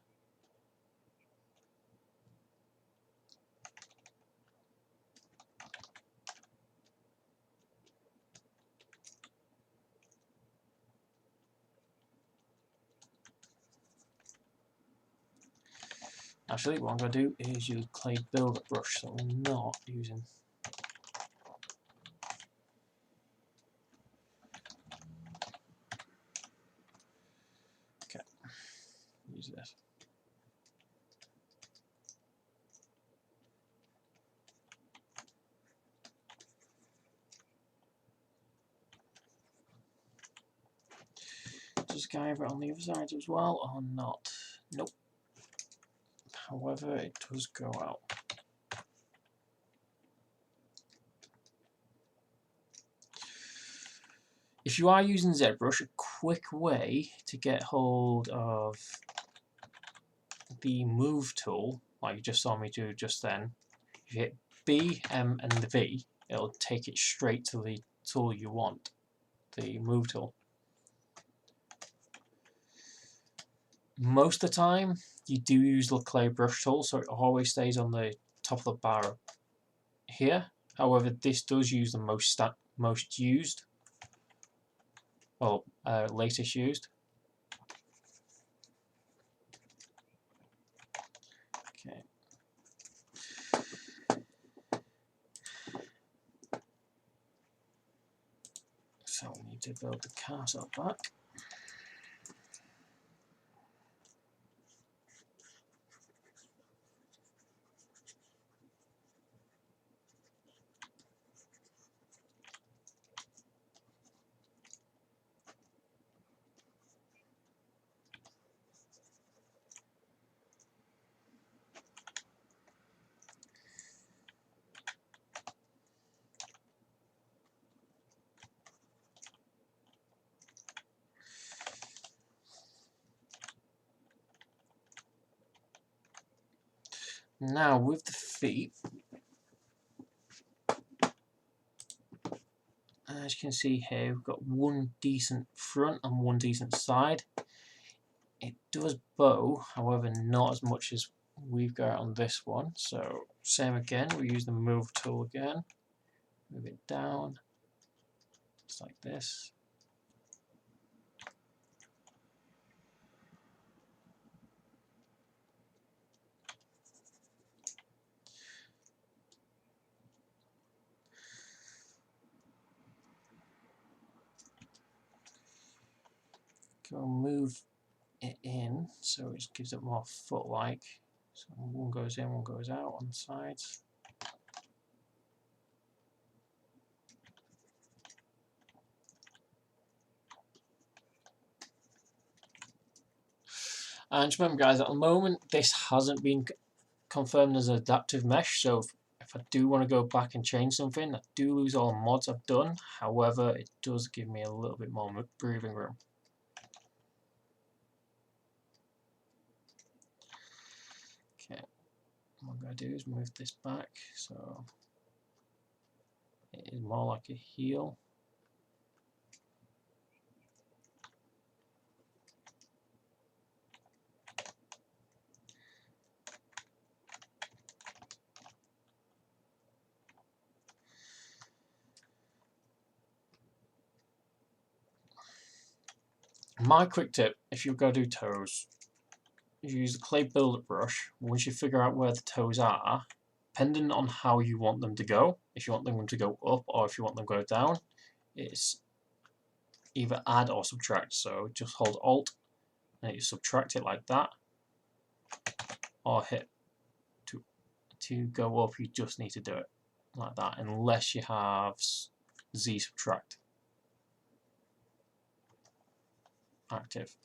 Actually, what I'm going to do is use clay builder brush, so I'm not using. Okay, use this. Does guy over on the other side as well, or not? Nope. However, it does go out. If you are using ZBrush, a quick way to get hold of the move tool, like you just saw me do just then, if you hit B, M and the V, it'll take it straight to the tool you want, the move tool. Most of the time, you do use the clay brush tool, so it always stays on the top of the bar here. However, this does use the most used, well, latest used. Okay. So we need to build the carousel back. Now with the feet, as you can see here, we've got one decent front and one decent side. It does bow, however not as much as we've got on this one. So same again, we use the move tool again, move it down, just like this. Go move it in so it just gives it more foot-like. So one goes in, one goes out on the sides. And just remember guys, at the moment this hasn't been confirmed as adaptive mesh, so if I do want to go back and change something, I do lose all the mods I've done. However, it does give me a little bit more breathing room. Okay, what I'm going to do is move this back so it is more like a heel. My quick tip, if you're going to do toes, you use the clay builder brush. Once you figure out where the toes are, depending on how you want them to go, if you want them to go up or if you want them to go down, it's either add or subtract. So just hold Alt and you subtract it like that, or hit to go up, you just need to do it like that, unless you have Z subtract active.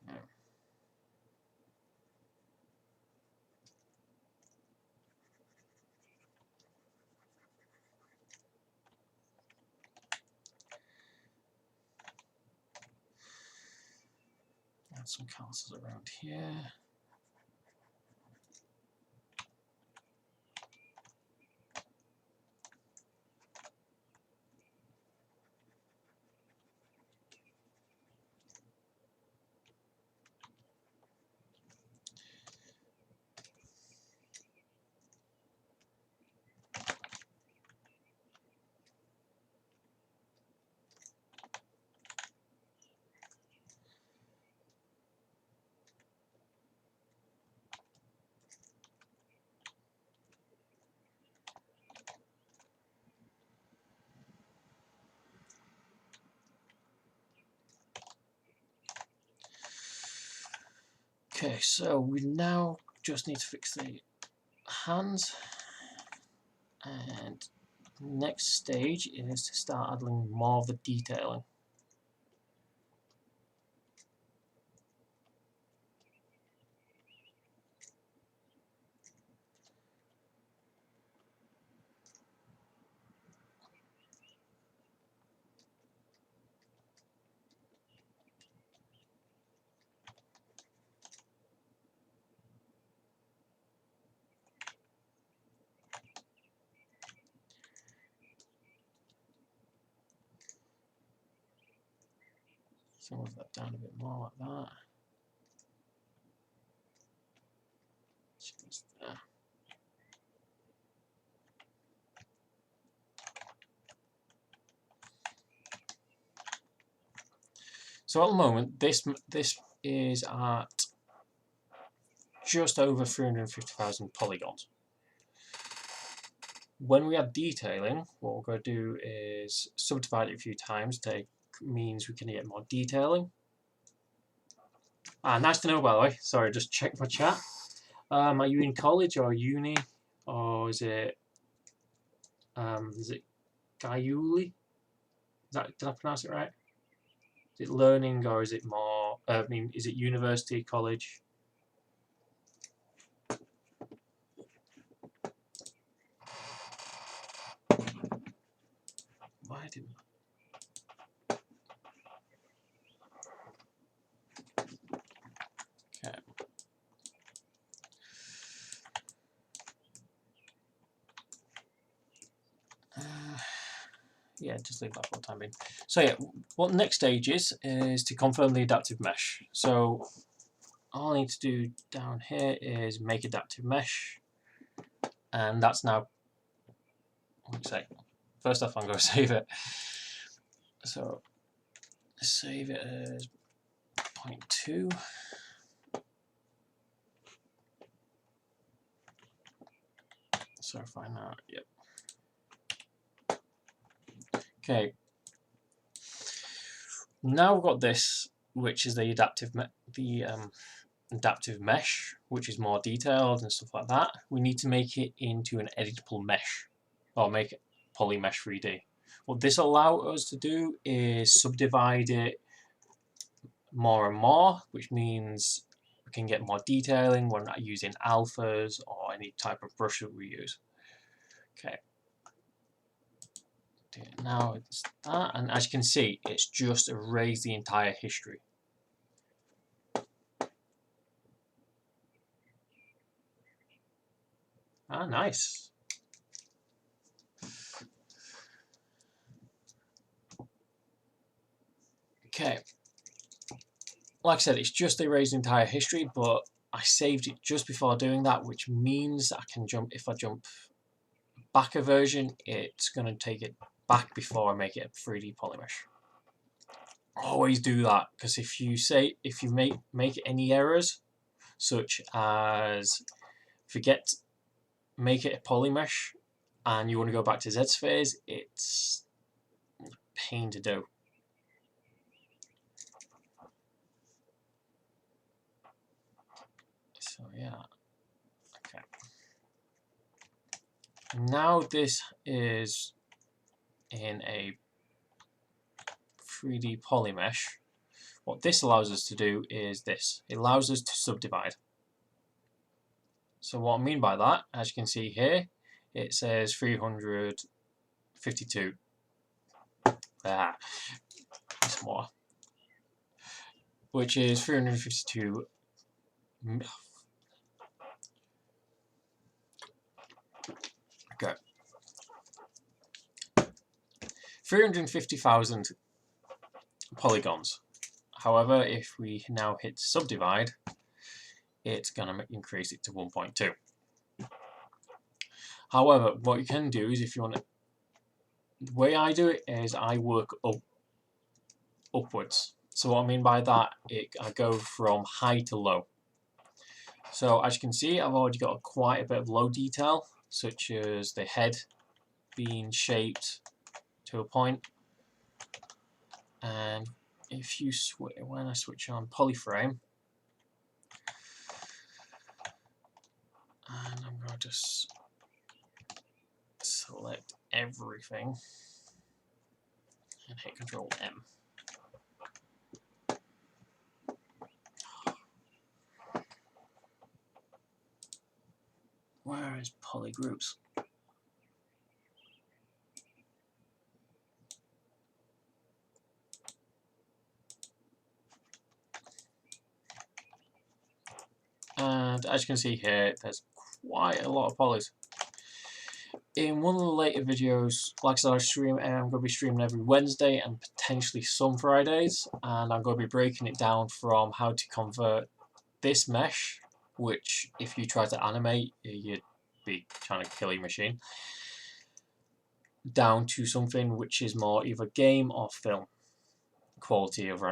Okay. Add some castles around here. Okay, so we now just need to fix the hands, and next stage is to start adding more of the detailing. So move that down a bit more like that. Just there. So at the moment, this is at just over 350,000 polygons. When we add detailing, what we're going to do is subdivide it a few times. That means we can get more detailing. Nice to know, by the way. Sorry, just check my chat. Are you in college or uni, or is it Gaiuli? Did I pronounce it right? Is it learning or is it more? Is it university, college? Why didn't yeah, just leave that for the time being. So yeah, what the next stage is to confirm the adaptive mesh. So all I need to do down here is make adaptive mesh, and that's now, first off I'm going to save it. So save it as 0.2. So find out, yep. Okay. Now we've got this, which is the adaptive mesh, which is more detailed and stuff like that. We need to make it into an editable mesh, or make it polymesh 3D. What this allows us to do is subdivide it more and more, which means we can get more detailing. We're not using alphas or any type of brush that we use. Okay. Now it's that, and as you can see, it's just erased the entire history. Ah, nice. Okay. Like I said, it's just erased the entire history, but I saved it just before doing that, which means I can jump. If I jump back a version, it's going to take it back before I make it a 3D polymesh. Always do that, because if you make any errors, such as make it a polymesh, and you want to go back to Zsphere, it's a pain to do. So yeah, okay. Now this is in a 3D polymesh. What this allows us to do is this. It allows us to subdivide. So what I mean by that, as you can see here, it says 352. It's more. Which is 352. Okay. 350,000 polygons. However, if we now hit subdivide, it's going to increase it to 1.2. However, what you can do is, if you want to, the way I do it is I work upwards. So what I mean by that, I go from high to low. So as you can see, I've already got quite a bit of low detail, such as the head being shaped to a point. And if you when I switch on polyframe, and I'm going to just select everything and hit Control M. Where is polygroups? And as you can see here, there's quite a lot of polys. In one of the later videos, like I said, I'm going to be streaming every Wednesday and potentially some Fridays, and I'm going to be breaking it down from how to convert this mesh, which if you try to animate, you'd be trying to kill your machine, down to something which is more either game or film quality of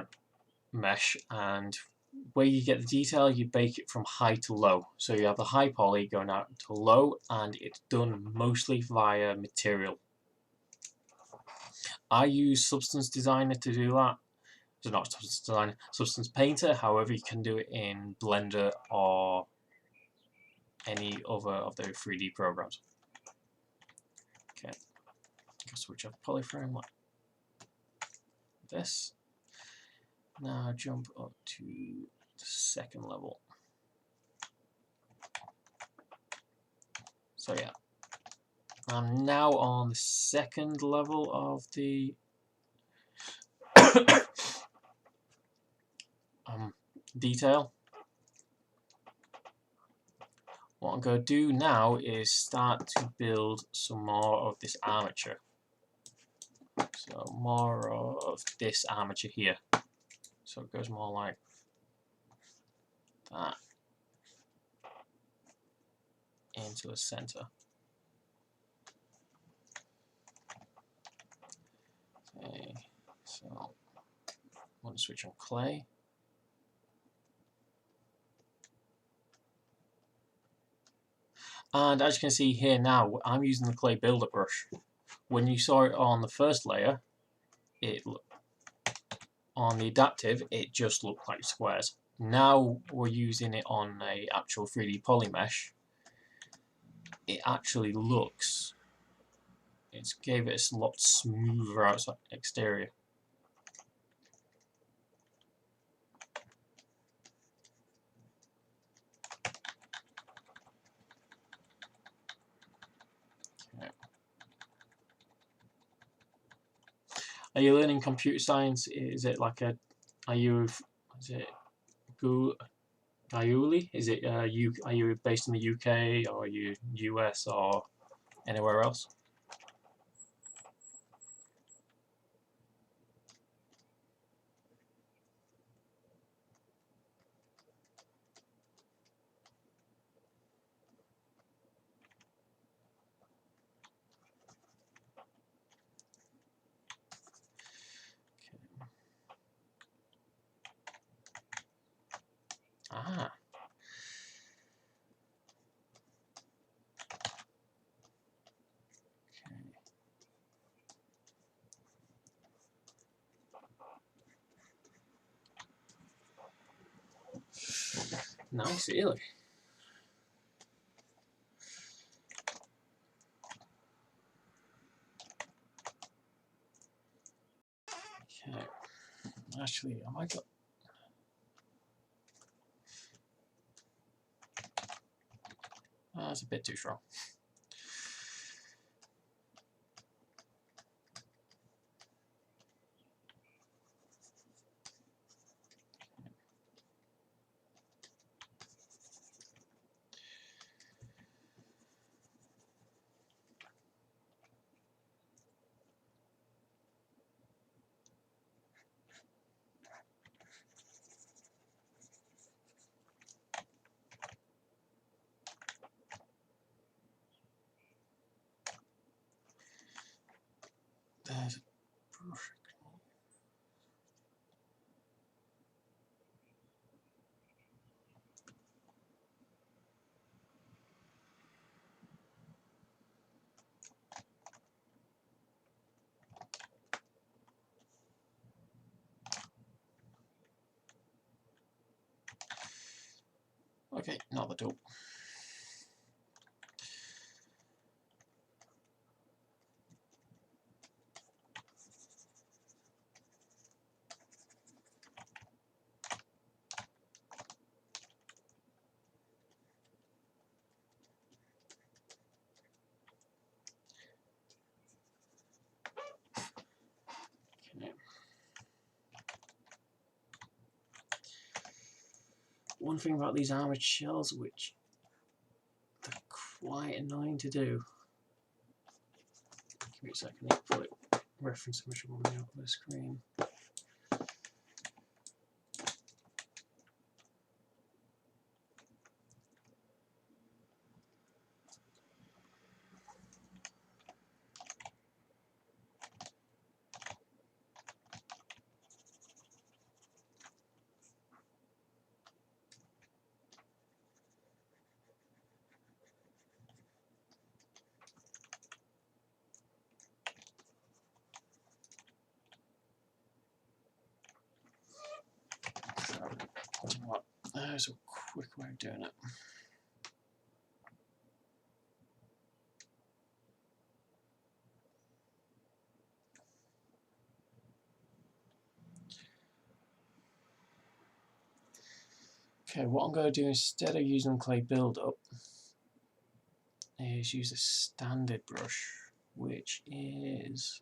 mesh. And where you get the detail, you bake it from high to low. So you have the high poly going out to low, and it's done mostly via material. I use Substance Designer to do that. So not Substance Designer, Substance Painter. However, you can do it in Blender or any other of the 3D programs. Okay, I'll switch off polyframe like this. Now jump up to the second level. So yeah, I'm now on the second level of the detail. What I'm going to do now is start to build some more of this armature. So more of this armature here. So it goes more like that into the center. Okay, so I want to switch on clay. And as you can see here now, I'm using the clay builder brush. When you saw it on the first layer, on the adaptive, it just looked like squares. Now we're using it on a actual 3D poly mesh. It actually looks, it's gave it a lot smoother outside exterior. Okay. Are you learning computer science? Is it like a, is it Gaiuli? Is it are you based in the UK or are you US or anywhere else? Ah. Nice, really. Okay. Actually, have I got? That's a bit too strong. There's a brush. Okay, not the tool. Okay. One thing about these armored shells, which they're quite annoying to do. Give me a second, I need to put it reference image on the screen. There's a quick way of doing it. Okay, what I'm going to do instead of using clay build-up is use a standard brush, which is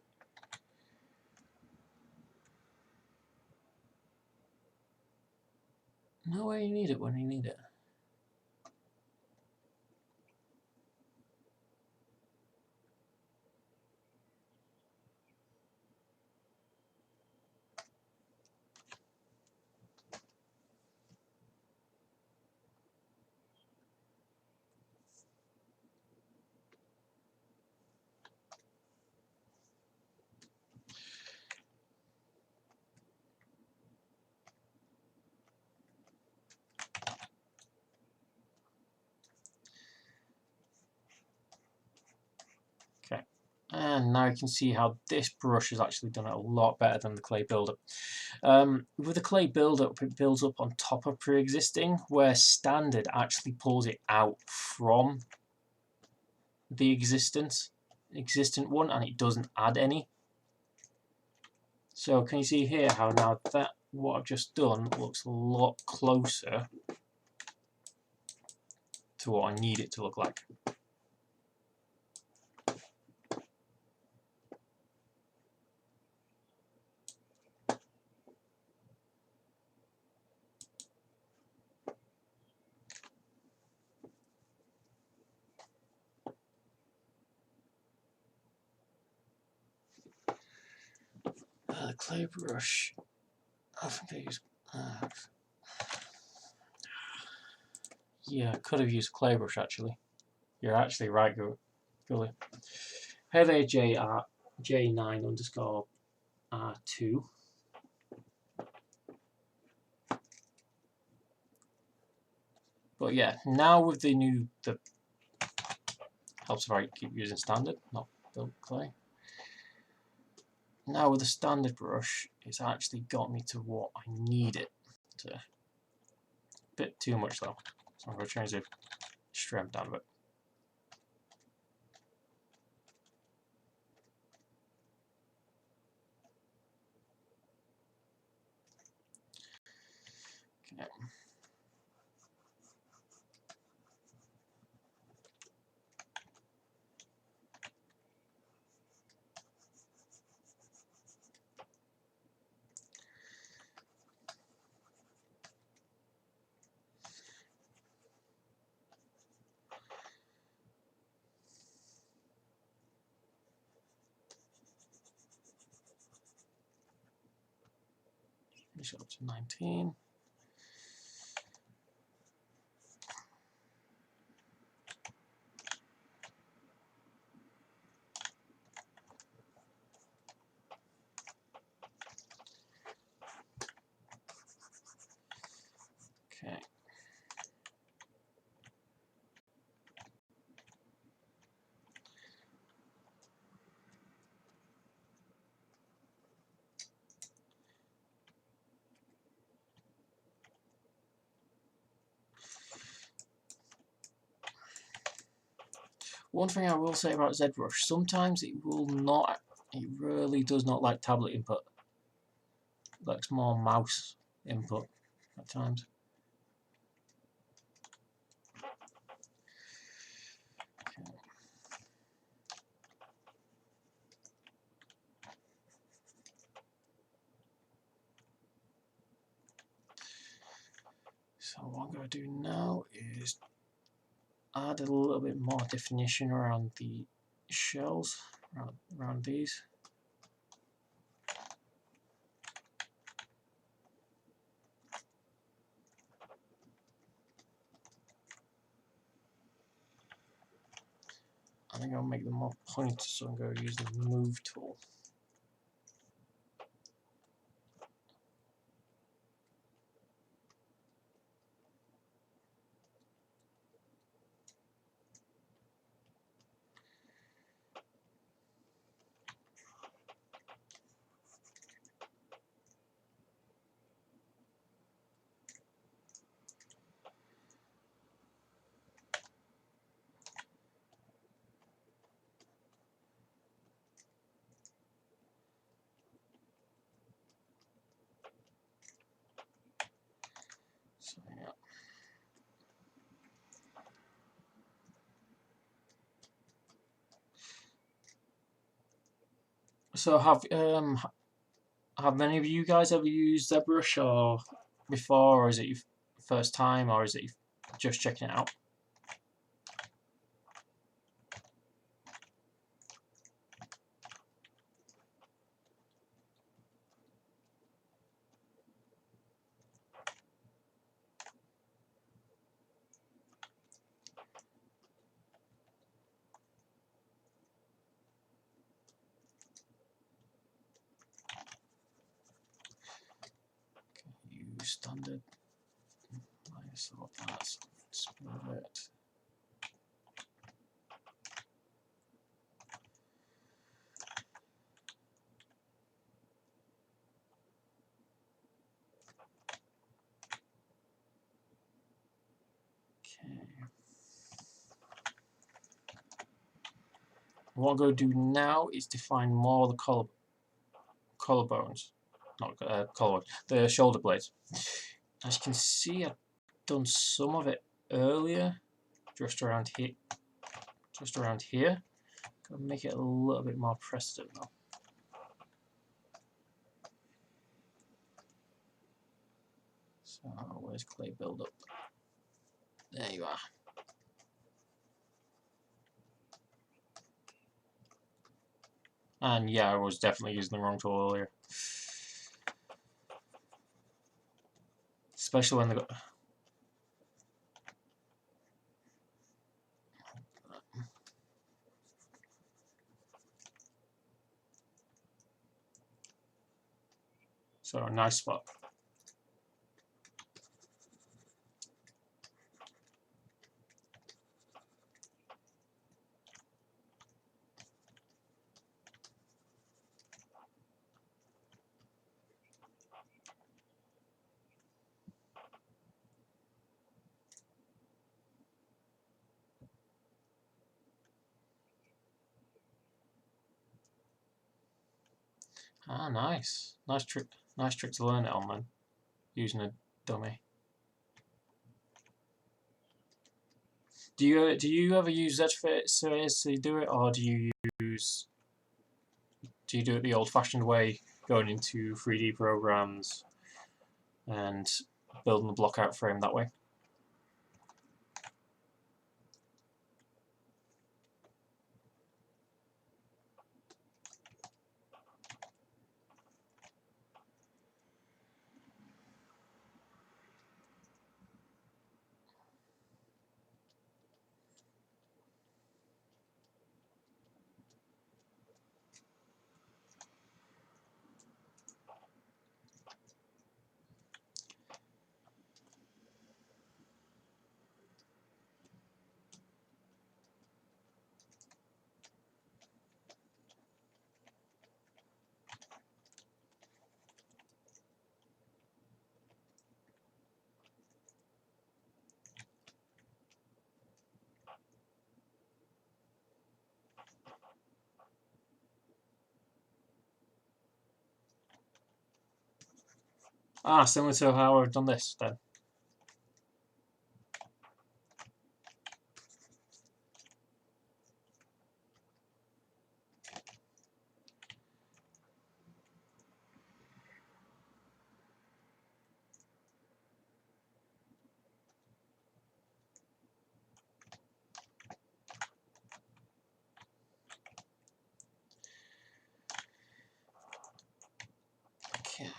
nowhere you need it when you need it. And now you can see how this brush has actually done it a lot better than the clay buildup. With the clay buildup, it builds up on top of pre-existing, where standard actually pulls it out from the existent one, and it doesn't add any. So can you see here how now that what I've just done looks a lot closer to what I need it to look like. The clay brush, I think I used, yeah, I could have used clay brush actually. You're actually right, Gully. Heather J9_R2. But yeah, now with the new, helps if I keep using standard, not built clay. Now with the standard brush, it's actually got me to what I need it to. A bit too much though, so I'm going to change the strength down a bit. Okay. Finish it up to 19. Okay. One thing I will say about ZBrush, sometimes it really does not like tablet input. It likes more mouse input at times. Okay. So what I'm going to do now is add a little bit more definition around the shells, around these. I think I'll make them more pointed, so I'm going to use the move tool. So yeah. So have many of you guys ever used ZBrush or before, or is it your first time, or is it just checking it out? Use standard. Minus all that. Split it. What I'm going to do now is define more of the collarbones, not collarbones, the shoulder blades. As you can see, I've done some of it earlier, just around here. Gonna make it a little bit more pressed now. So where's clay build-up? There you are. And yeah, I was definitely using the wrong tool earlier. Especially when they got... So, a nice spot. Ah, nice. Nice trick to learn it on then, using a dummy. Do you ever use Zbrush to do it, or do you do it the old-fashioned way, going into 3D programs and building the block out frame that way? Ah, similar to how I've done this then. Okay.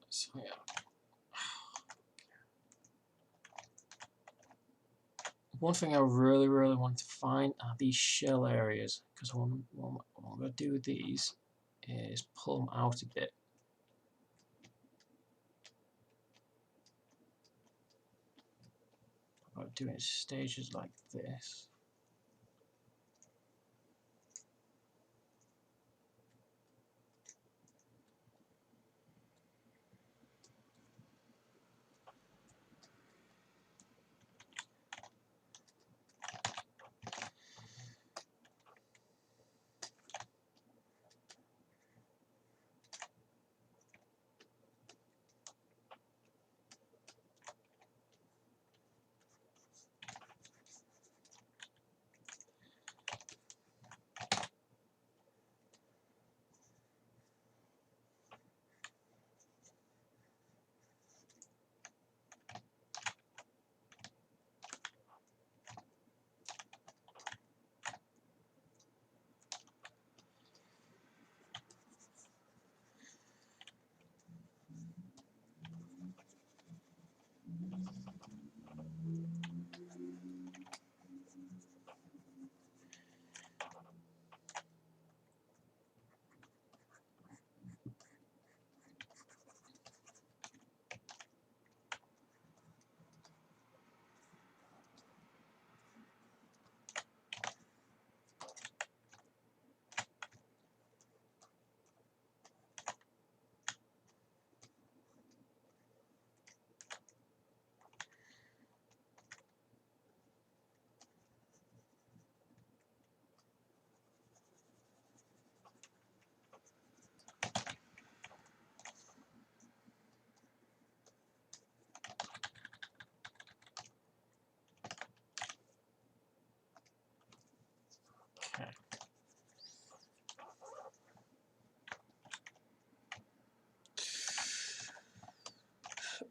So yeah. One thing I really want to find are these shell areas, because what I'm going to do with these is pull them out a bit. I'm doing it in stages like this.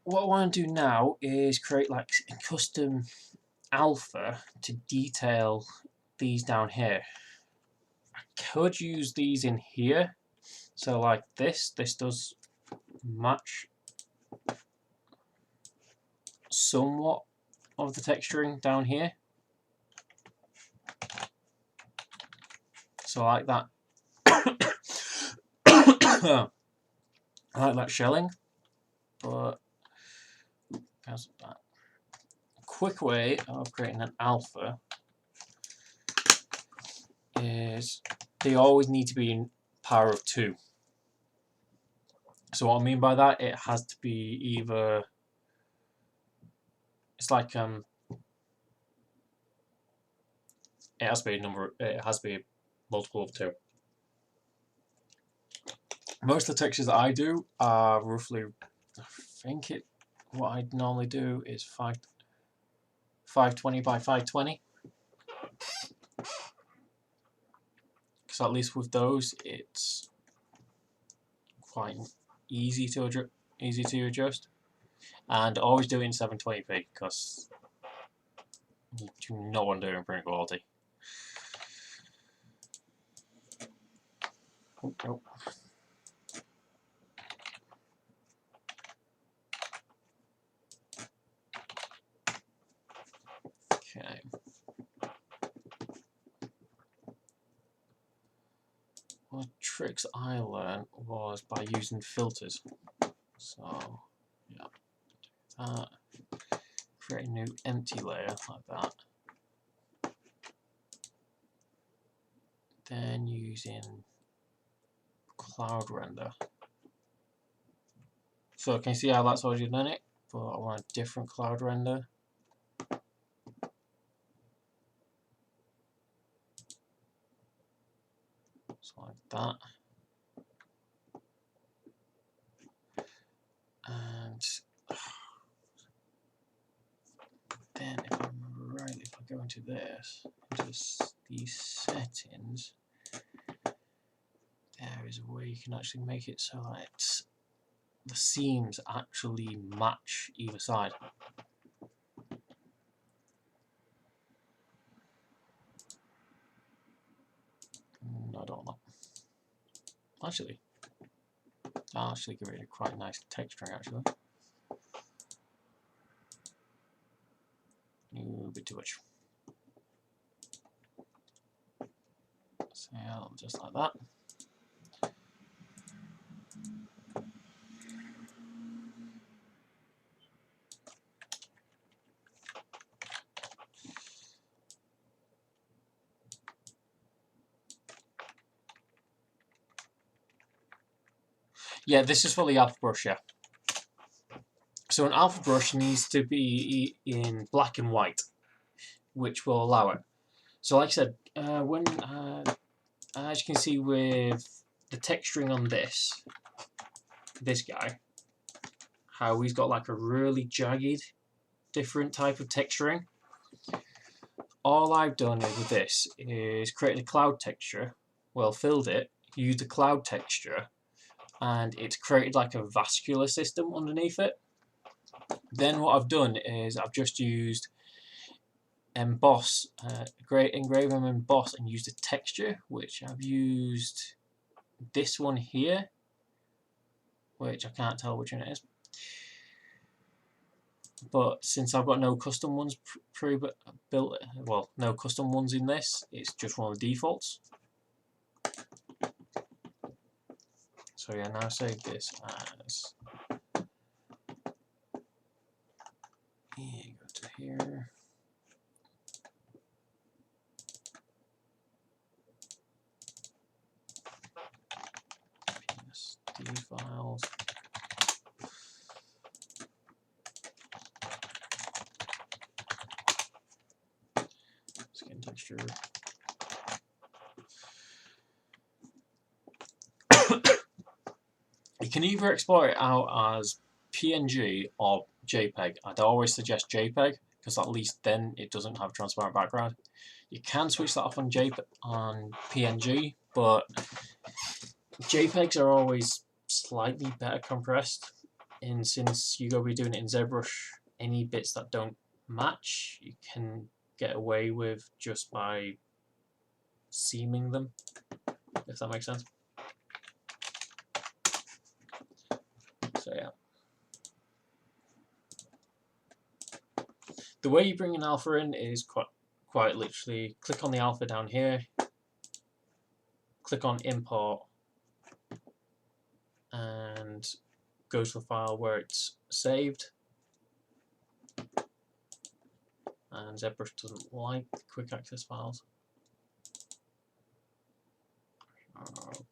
what I want to do now is create like a custom alpha to detail these down here. I could use these in here, so like this does match somewhat of the texturing down here, so I like that. I like that shelling, but how's that? A quick way of creating an alpha is they always need to be in power of 2. So what I mean by that, it has to be either, it's like it has to be a number, it has to be a multiple of 2. Most of the textures that I do are roughly, I think what I normally do is 520 by 520. Because at least with those, it's quite easy to adjust. And always do it in 720p because you do not want to do it in print quality. Oh, oh. Okay. One of the tricks I learned was by using filters. So, yeah, do that. Create a new empty layer like that. Then using cloud render. So can you see how that's already done it? But I want a different cloud render. So like that. And then if I remember right, if I go into this, into these settings, there is a way you can actually make it so that the seams actually match either side. I don't know. Actually, that'll actually give it a quite nice texturing actually. A bit too much. So yeah, just like that. Yeah, this is for the alpha brush, yeah. So an alpha brush needs to be in black and white, which will allow it. So like I said, as you can see with the texturing on this guy, how he's got like a really jagged, different type of texturing. All I've done with this is create a cloud texture, well filled it, used the cloud texture, and it's created like a vascular system underneath it. Then what I've done is I've just used emboss, engrave and emboss, and used a texture, which I've used this one here, which I can't tell which one it is. But since I've got no custom ones pre-built, well, no custom ones in this, it's just one of the defaults. So yeah, now save this as, yeah, go to here. PSD files. Skin texture. You can either export it out as PNG or JPEG. I'd always suggest JPEG because at least then it doesn't have a transparent background. You can switch that off on PNG, but JPEGs are always slightly better compressed. And since you're going to be doing it in ZBrush, any bits that don't match, you can get away with just by seaming them, if that makes sense. So yeah. The way you bring an alpha in is quite literally click on the alpha down here, click on import, and go to the file where it's saved. And ZBrush doesn't like quick access files.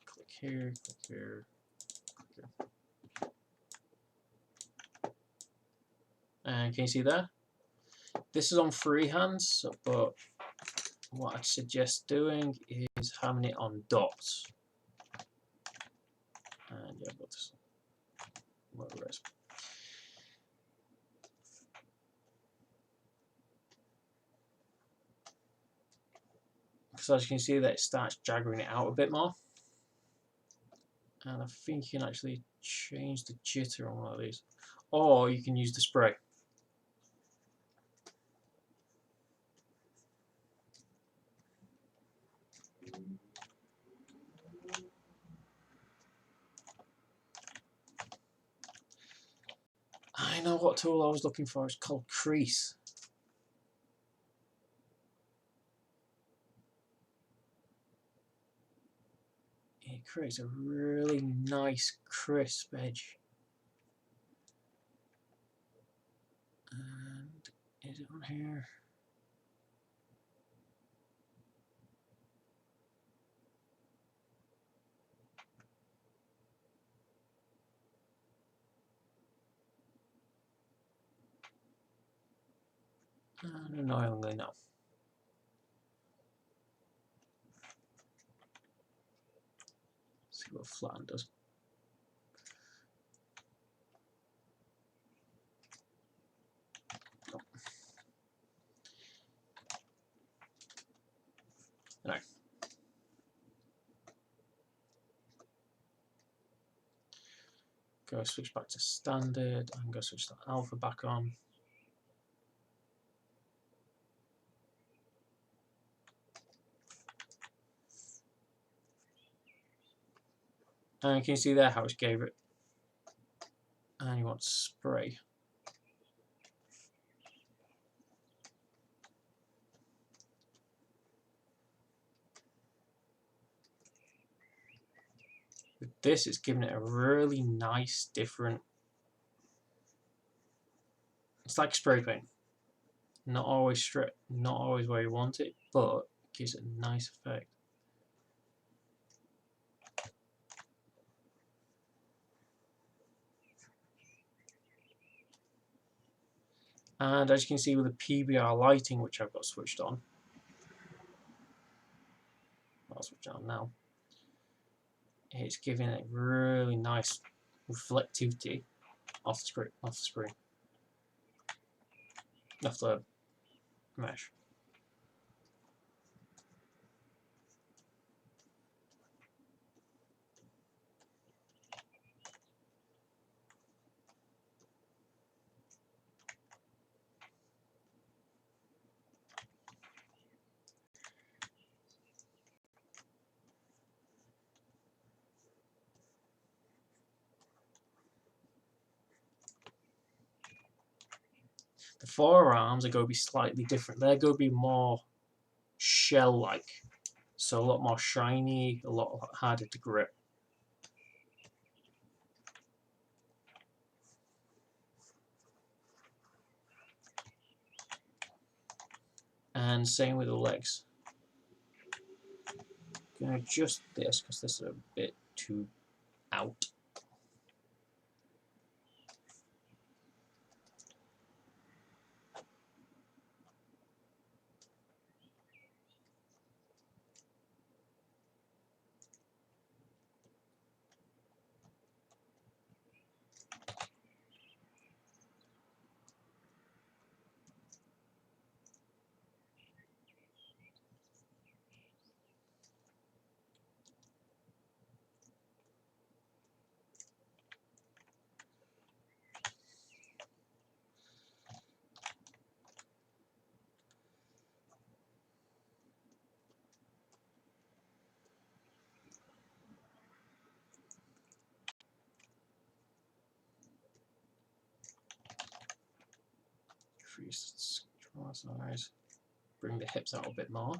Click here, click here, click here. And can you see there? This is on freehand, but what I'd suggest doing is having it on dots. And yeah, I've got this. Whatever it is. Because as you can see, that it starts jaggering it out a bit more. And I think you can actually change the jitter on one of these. Or you can use the spray. I know what tool I was looking for. It's called Crease. It creates a really nice crisp edge. And is it on here? Annoyingly no. See what flatten does. Oh. Anyway. Go switch back to standard and go switch the alpha back on. And can you see there how it gave it? And you want spray. With this, it's giving it a really nice, different. It's like spray paint. Not always straight, not always where you want it, but it gives it a nice effect. And as you can see with the PBR lighting, which I've got switched on, I'll switch it on now. It's giving it really nice reflectivity off the screen, off the mesh. The forearms are going to be slightly different. They're going to be more shell-like, so a lot more shiny, a lot harder to grip. And same with the legs. I'm going to adjust this because this is a bit too out. Increase draw size. Bring the hips out a bit more.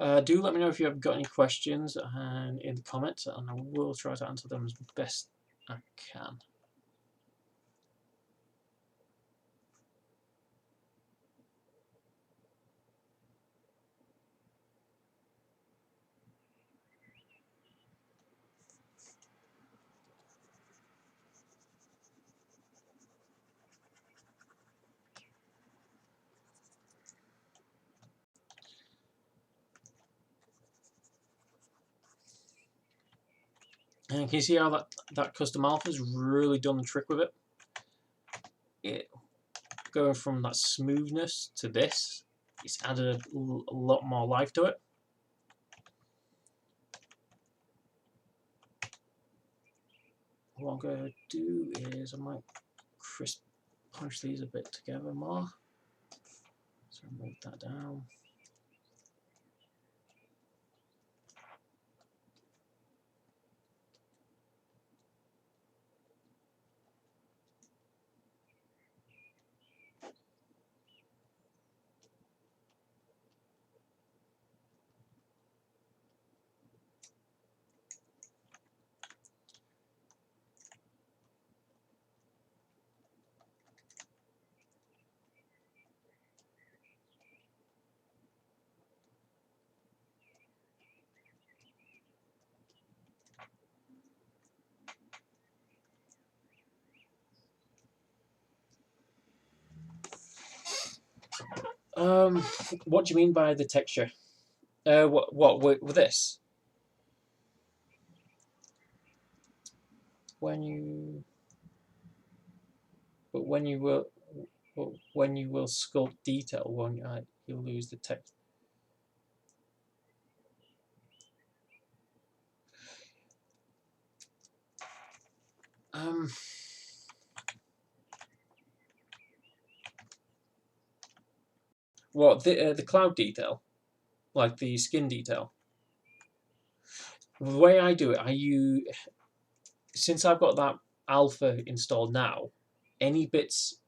And do let me know if you have got any questions and in the comments, and I will try to answer them as best I can. And can you see how that custom alpha's really done the trick with it? Going from that smoothness to this, it's added a lot more life to it. What I'm going to do is I might crisp punch these a bit together more. So move that down. What do you mean by the texture? What with this? When you will sculpt detail, you'll lose the text. What the cloud detail, like the skin detail. The way I do it, since I've got that alpha installed now, any bits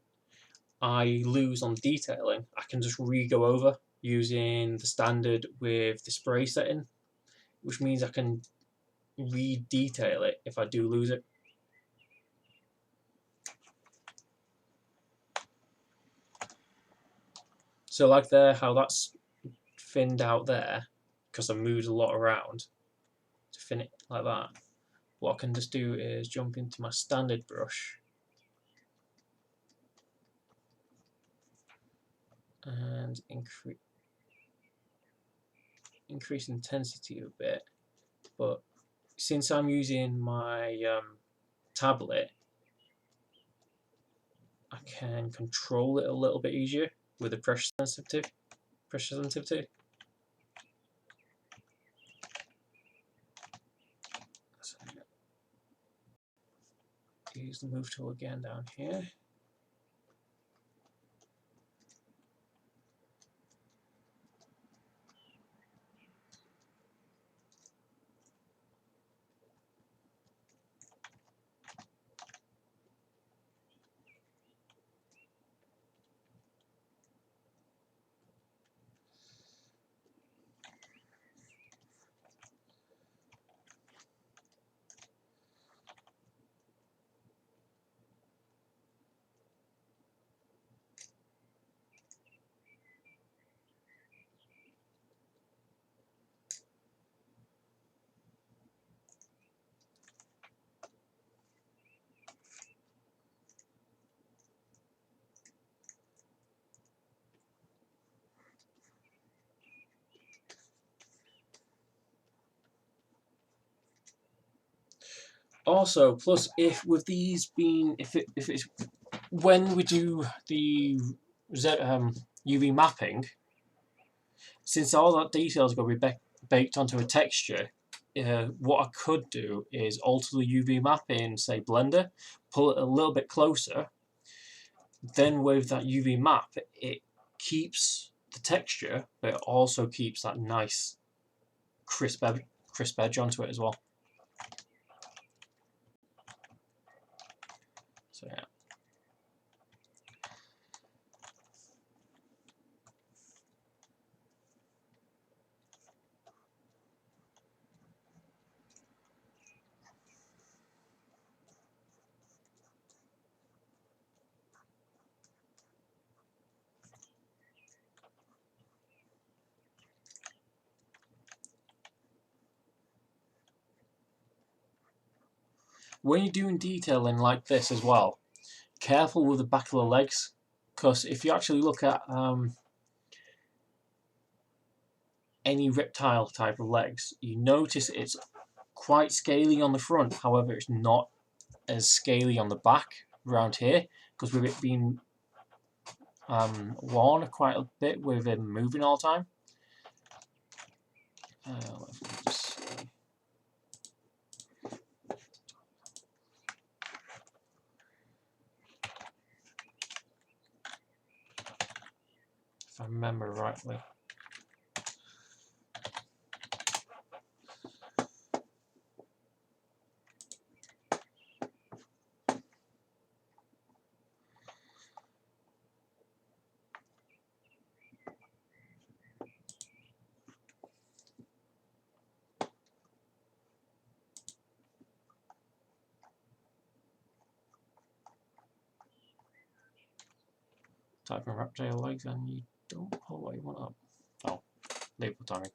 I lose on detailing, I can just re-go over using the standard with the spray setting, which means I can re-detail it if I do lose it. So like there, how that's thinned out there, because I moved a lot around to thin it like that. What I can just do is jump into my standard brush and increase intensity a bit. But since I'm using my tablet, I can control it a little bit easier with the pressure sensitivity. So use the move tool again down here. Also, plus if with these being if it's when we do the UV mapping, since all that detail is going to be baked onto a texture, what I could do is alter the UV map in, say, Blender, pull it a little bit closer. Then with that UV map, it keeps the texture, but it also keeps that nice crisp edge onto it as well. So yeah. When you're doing detailing like this as well, careful with the back of the legs, because if you actually look at any reptile type of legs, you notice it's quite scaly on the front, however it's not as scaly on the back around here, because with it being worn quite a bit with it moving all the time. Let's just see. If I remember rightly. Type in reptile legs and you don't pull what you want up. Oh, label timing.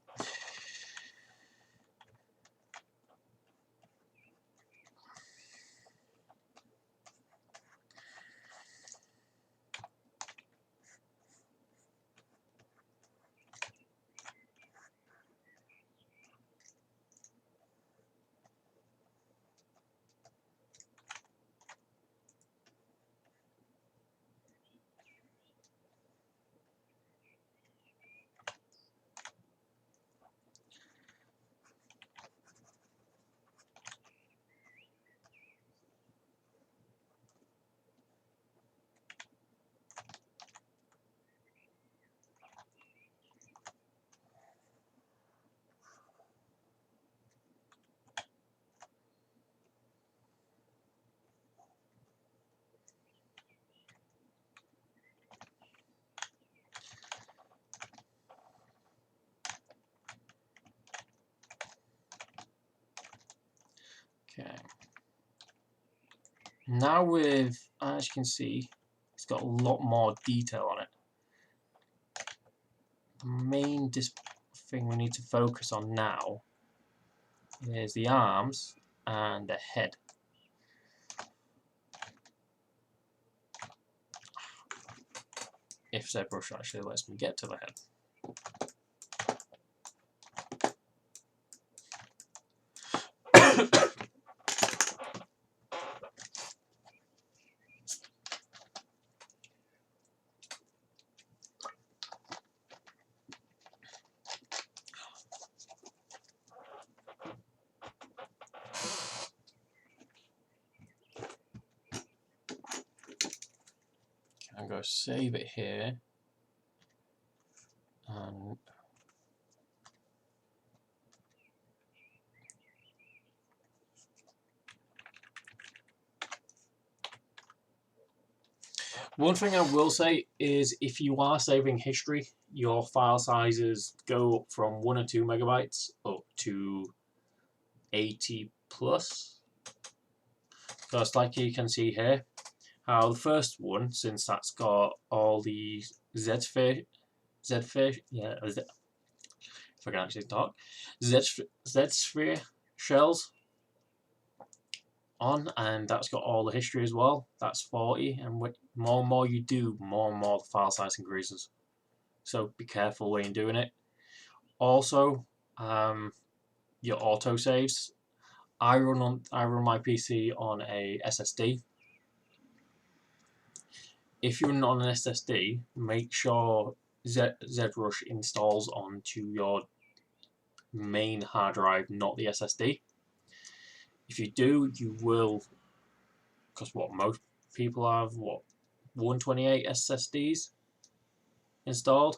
Okay. Now with, as you can see, it's got a lot more detail on it. The main thing we need to focus on now is the arms and the head. If Zbrush actually lets me get to the head. I'm going to save it here. And one thing I will say is if you are saving history, your file sizes go from 1 or 2 megabytes up to 80 plus. Because like you can see here, how the first one, since that's got all the Z-sphere, yeah, if I can actually talk, Z-sphere shells on, and that's got all the history as well. That's 40, and more and more you do, more and more the file size increases. So be careful when you're doing it. Also, your autosaves. I run my PC on a SSD. if you're not on an SSD, make sure Zbrush installs onto your main hard drive, not the SSD. If you do, you will, because what most people have, 128 SSDs installed.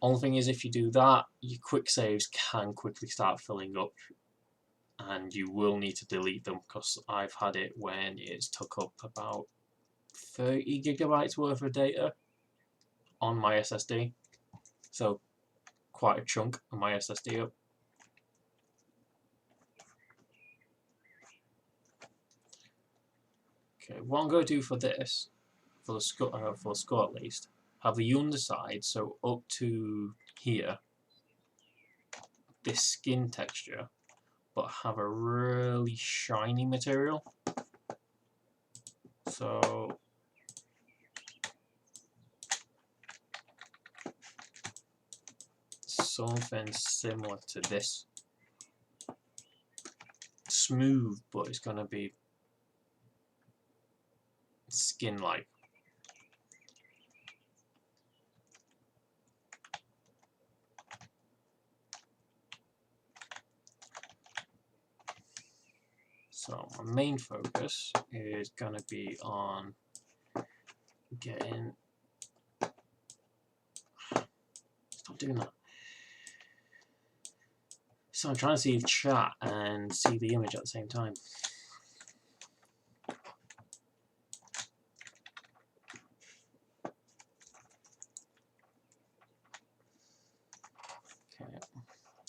Only thing is, if you do that, your quick saves can quickly start filling up, and you will need to delete them, because I've had it when it's took up about 30 gigabytes worth of data on my SSD, so quite a chunk of my SSD up. Okay, what I'm going to do for this, for the skull at least, have the underside, so up to here, this skin texture, but have a really shiny material. So something similar to this. Smooth, but it's going to be skin-like. So my main focus is going to be on getting... Stop doing that. So I'm trying to see the chat and see the image at the same time. Okay,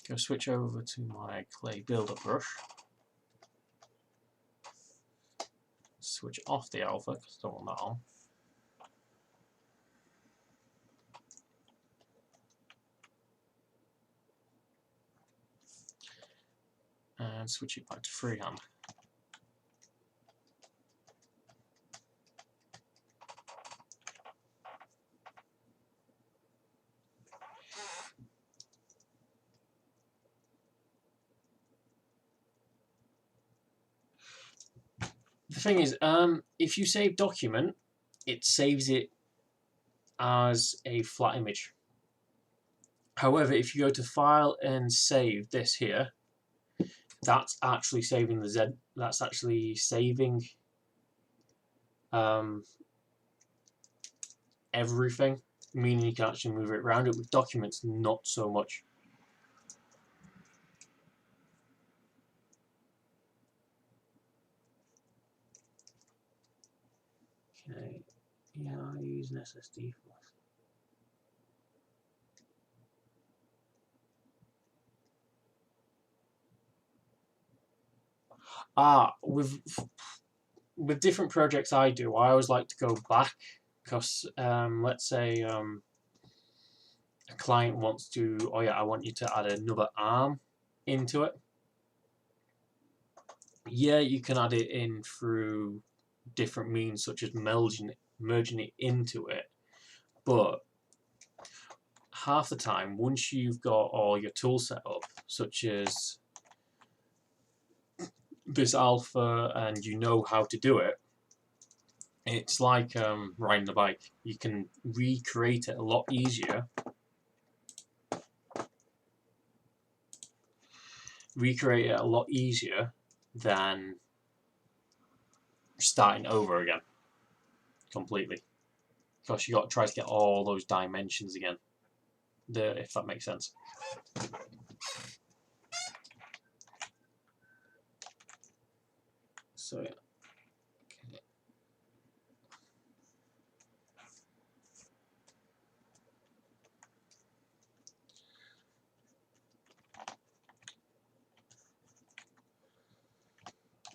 go switch over to my clay builder brush. Switch off the alpha because I don't want that on. And switch it back to freehand. The thing is, if you save document, it saves it as a flat image. However, if you go to File and Save this here, that's actually saving the Z. That's actually saving everything, meaning you can actually move it around. It with documents, not so much. Okay, yeah, I use an SSD for this. With different projects I do, I always like to go back because let's say a client wants to, oh yeah, I want you to add another arm into it. Yeah, you can add it in through different means such as merging it into it, but half the time, once you've got all your tools set up, such as this alpha, and you know how to do it, it's like riding a bike. You can recreate it a lot easier. Recreate it a lot easier than starting over again completely, because you got to try to get all those dimensions again. If that makes sense. So yeah. Okay.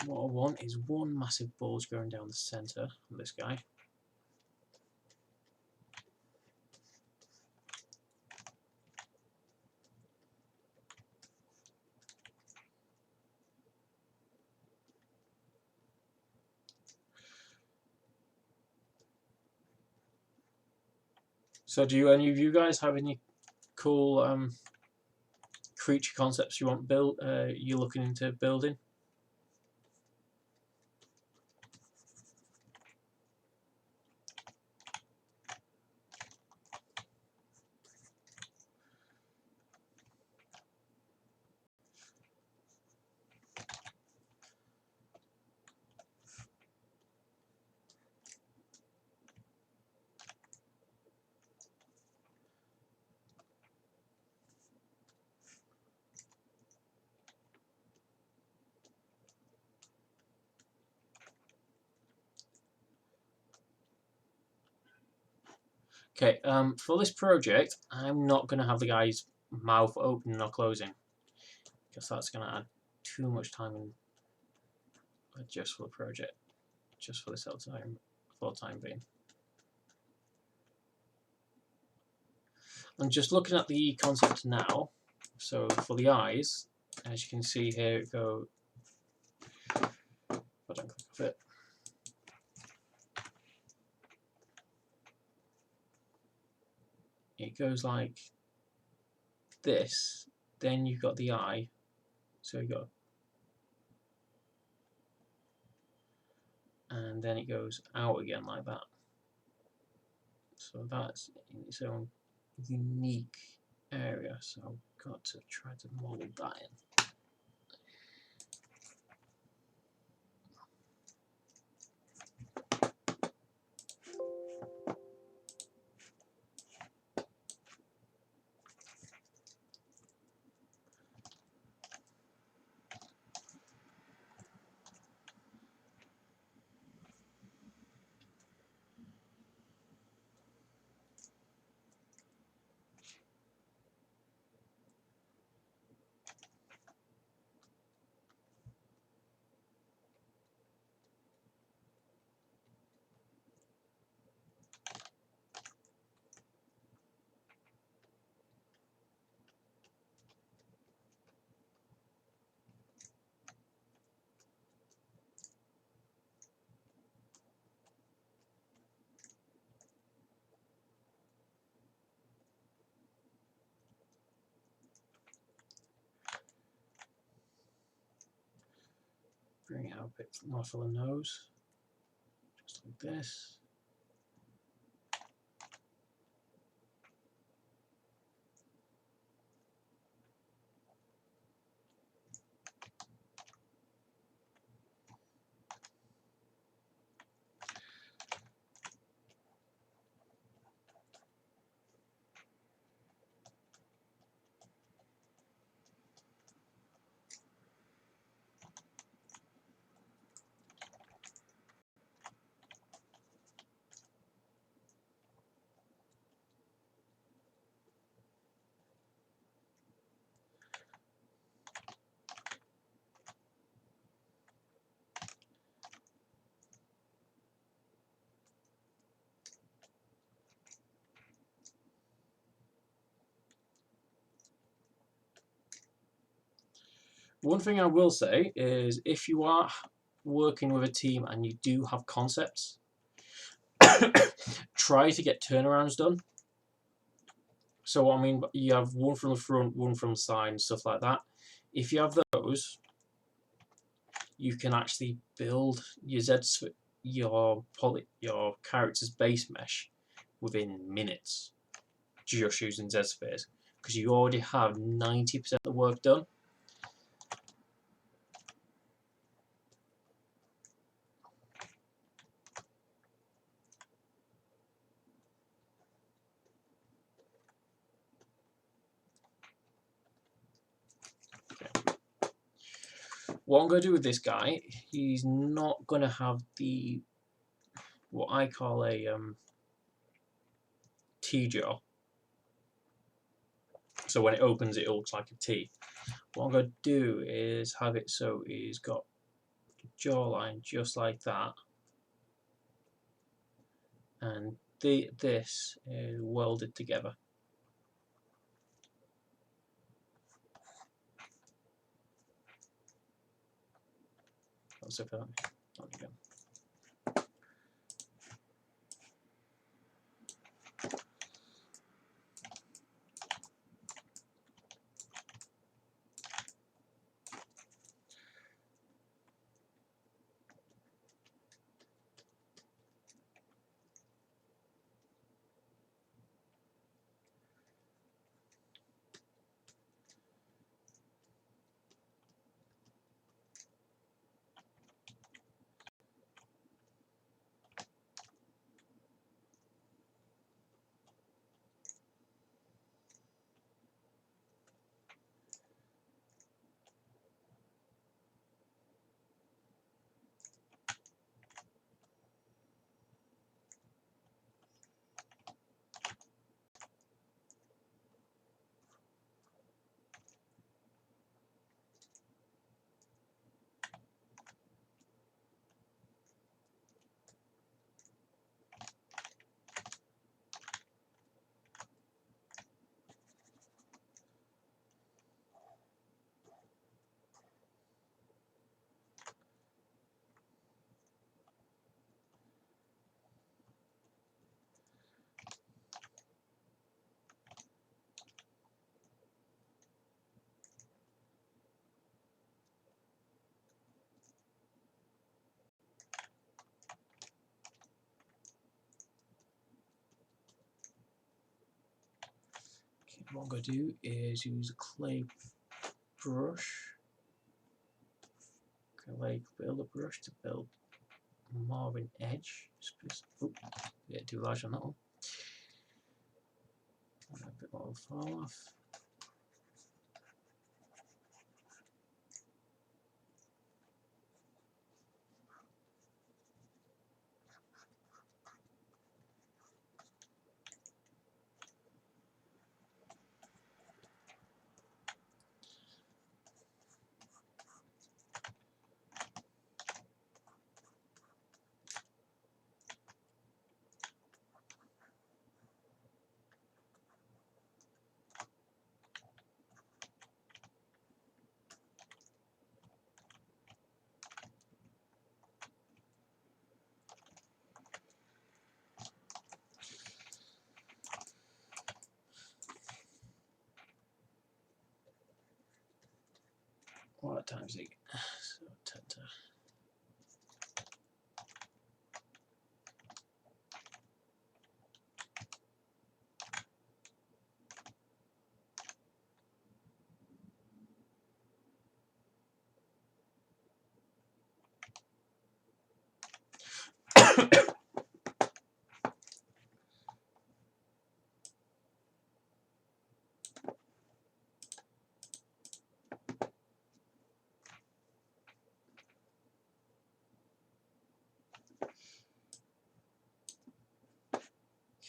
What I want is one massive bulge going down the centre of this guy. So do any of you guys have any cool creature concepts you want you're looking into building? Okay, for this project, I'm not going to have the guy's mouth opening or closing, because that's going to add too much time and just for the project, just for this time, for the time being. I'm just looking at the concept now. So for the eyes, as you can see here, it goes. If I don't click off it. It goes like this. Then you've got the eye. So you go, and then it goes out again like that. So that's in its own unique area. So I've got to try to model that in. Bring it out a bit more for the nose, just like this. One thing I will say is if you are working with a team and you do have concepts, try to get turnarounds done. So I mean, you have one from the front, one from the side, and stuff like that. If you have those, you can actually build your your character's base mesh within minutes, just using Z-spheres, because you already have 90% of the work done. What I'm going to do with this guy, he's not going to have the, what I call a T-jaw. So when it opens, it looks like a T. What I'm going to do is have it so he's got a jawline just like that. And this is welded together. That's it for that. There we go. what I'm going to do is use a clay brush, clay builder brush to build more of an edge. Oops, a bit too large on that one. A bit more will fall off. What time is it? So 10 to.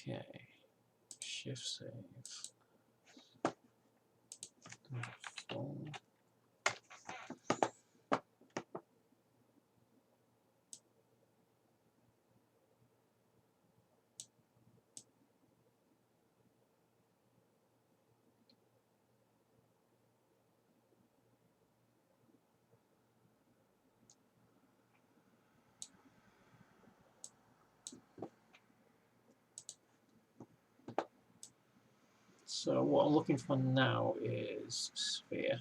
Okay, shift save. So what I'm looking for now is sphere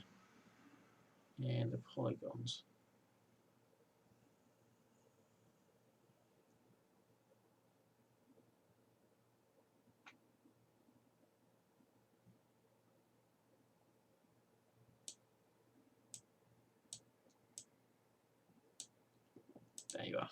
and the polygons. There you are.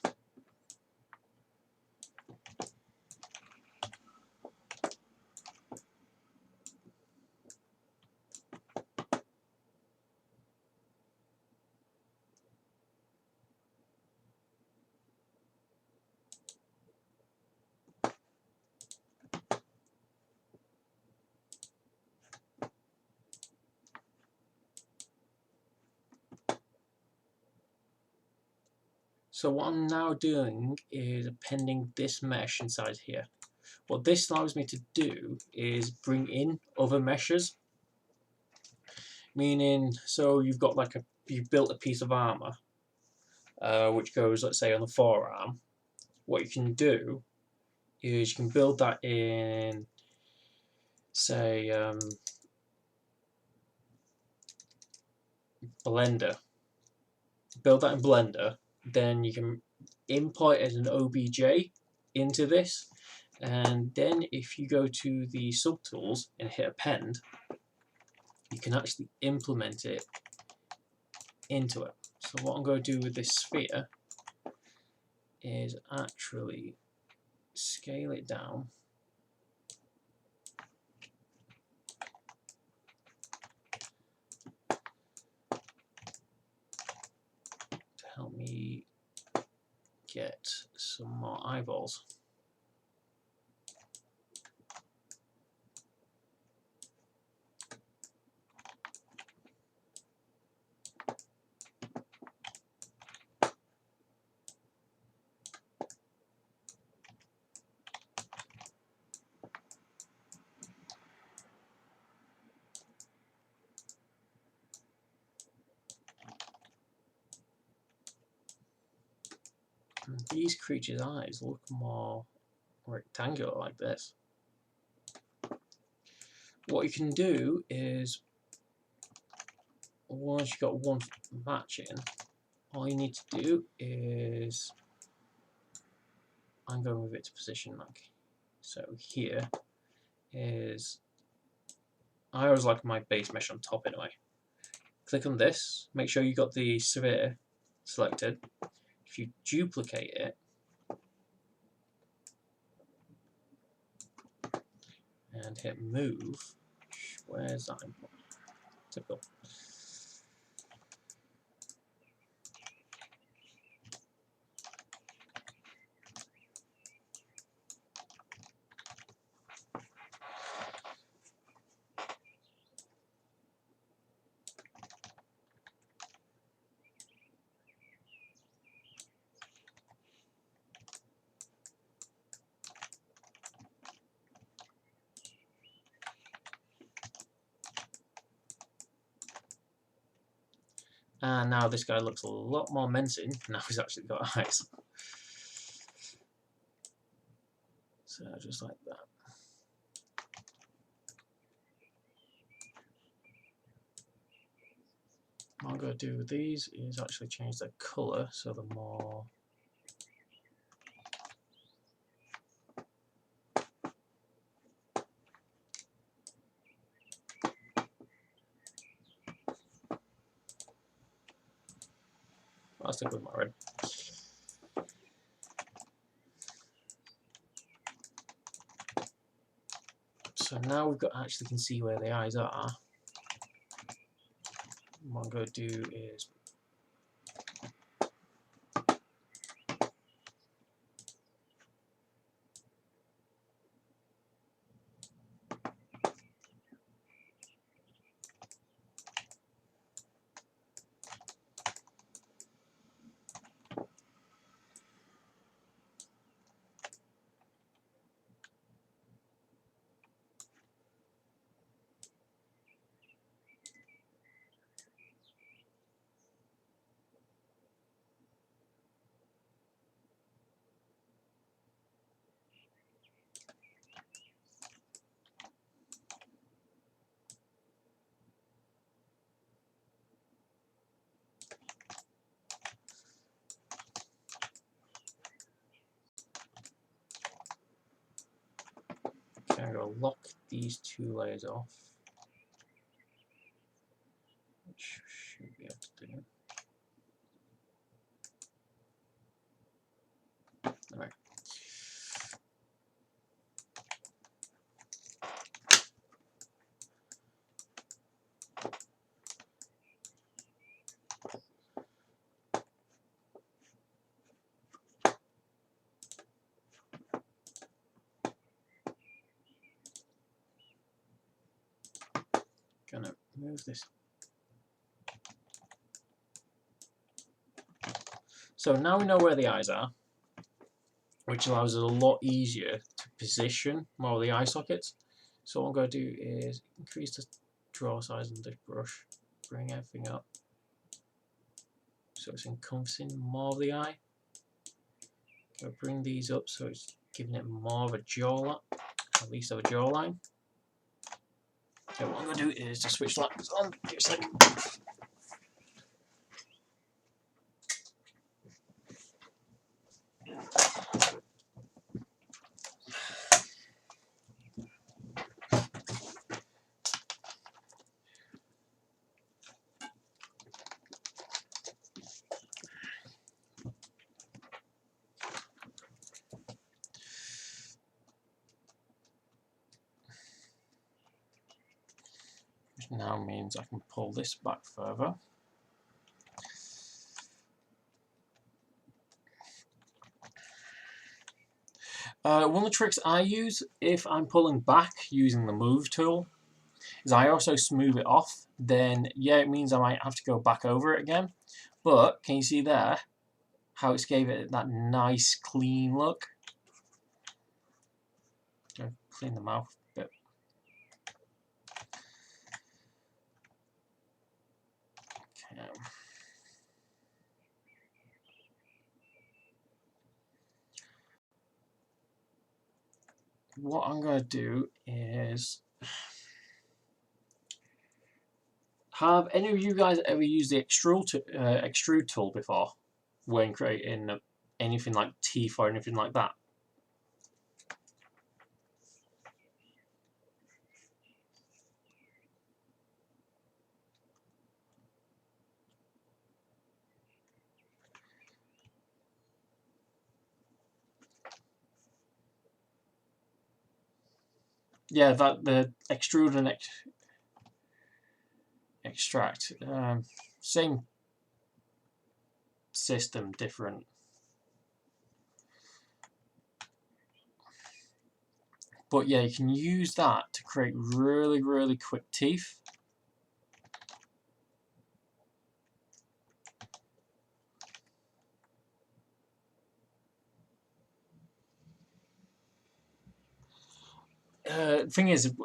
So what I'm now doing is appending this mesh inside here. What this allows me to do is bring in other meshes, meaning, so you've got like you've built a piece of armor, which goes, let's say, on the forearm. What you can do is you can build that in, say, Blender. Build that in Blender, then you can import as an OBJ into this, and then if you go to the subtools and hit append, you can actually implement it into it. So what I'm going to do with this sphere is actually scale it down to help me get some more eyeballs. And these creatures' eyes look more rectangular like this. What you can do is, once you've got one matching, all you need to do is, I'm going with it to position like so. Here is I always like my base mesh on top anyway. Click on this, make sure you got the sphere selected. If you duplicate it and hit move, where's that import? Typical. And now this guy looks a lot more menacing. Now he's actually got eyes. So just like that. What I'm going to do with these is actually change the colour so the more I'll stick with my red. So now we've got actually can see where the eyes are. What I'm going to do is I'm going to lock these two layers off, which should be able to do. Alright. Gonna move this. So now we know where the eyes are, which allows us a lot easier to position more of the eye sockets. So what I'm going to do is increase the draw size of this brush, bring everything up so it's encompassing more of the eye. Go bring these up so it's giving it more of a jawline, at least of a jawline. Okay, what I'm going to do is just switch lights on. Give a second. Which now means I can pull this back further. One of the tricks I use if I'm pulling back using the move tool is I also smooth it off. Then yeah, it means I might have to go back over it again. But can you see there how it's gave it that nice clean look? Clean the mouth a bit. Okay. What I'm going to do is, have any of you guys ever used the extrude tool before when creating anything like teeth or anything like that? Yeah, that the extrude and extract, same system, different. But yeah, you can use that to create really, really quick teeth. Thing is, it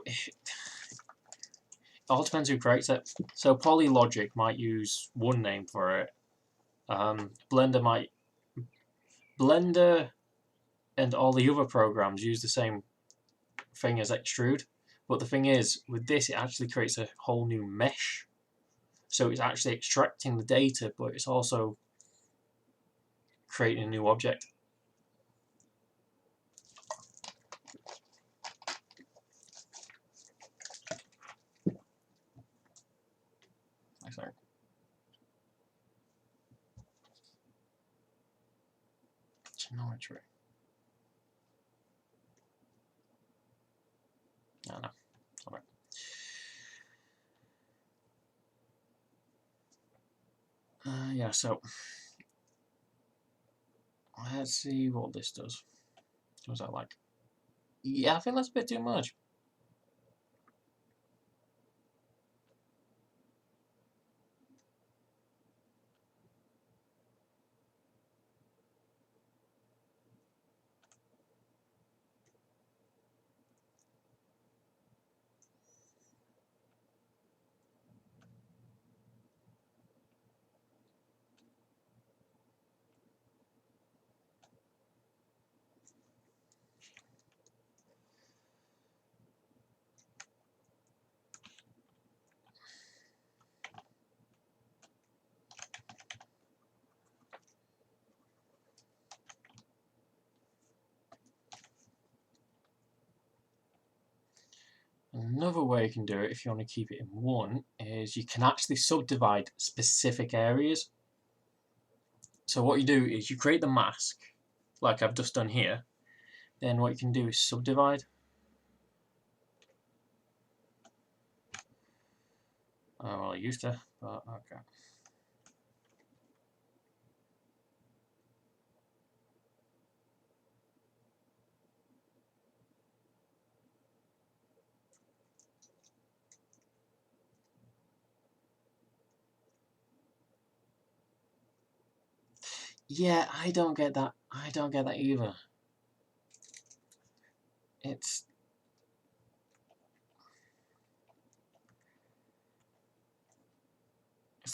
all depends who creates it. So Polylogic might use one name for it. Blender and all the other programs use the same thing as extrude. But the thing is, with this, it actually creates a whole new mesh. So it's actually extracting the data, but it's also creating a new object. Sorry. Geometry. No, sorry. Yeah, so let's see what this does. What was that like? Yeah, I think that's a bit too much. Another way you can do it, if you want to keep it in one, is you can actually subdivide specific areas. So what you do is you create the mask, like I've just done here. Then what you can do is subdivide. Oh, well, I used to, but okay. Yeah, I don't get that. I don't get that either. It's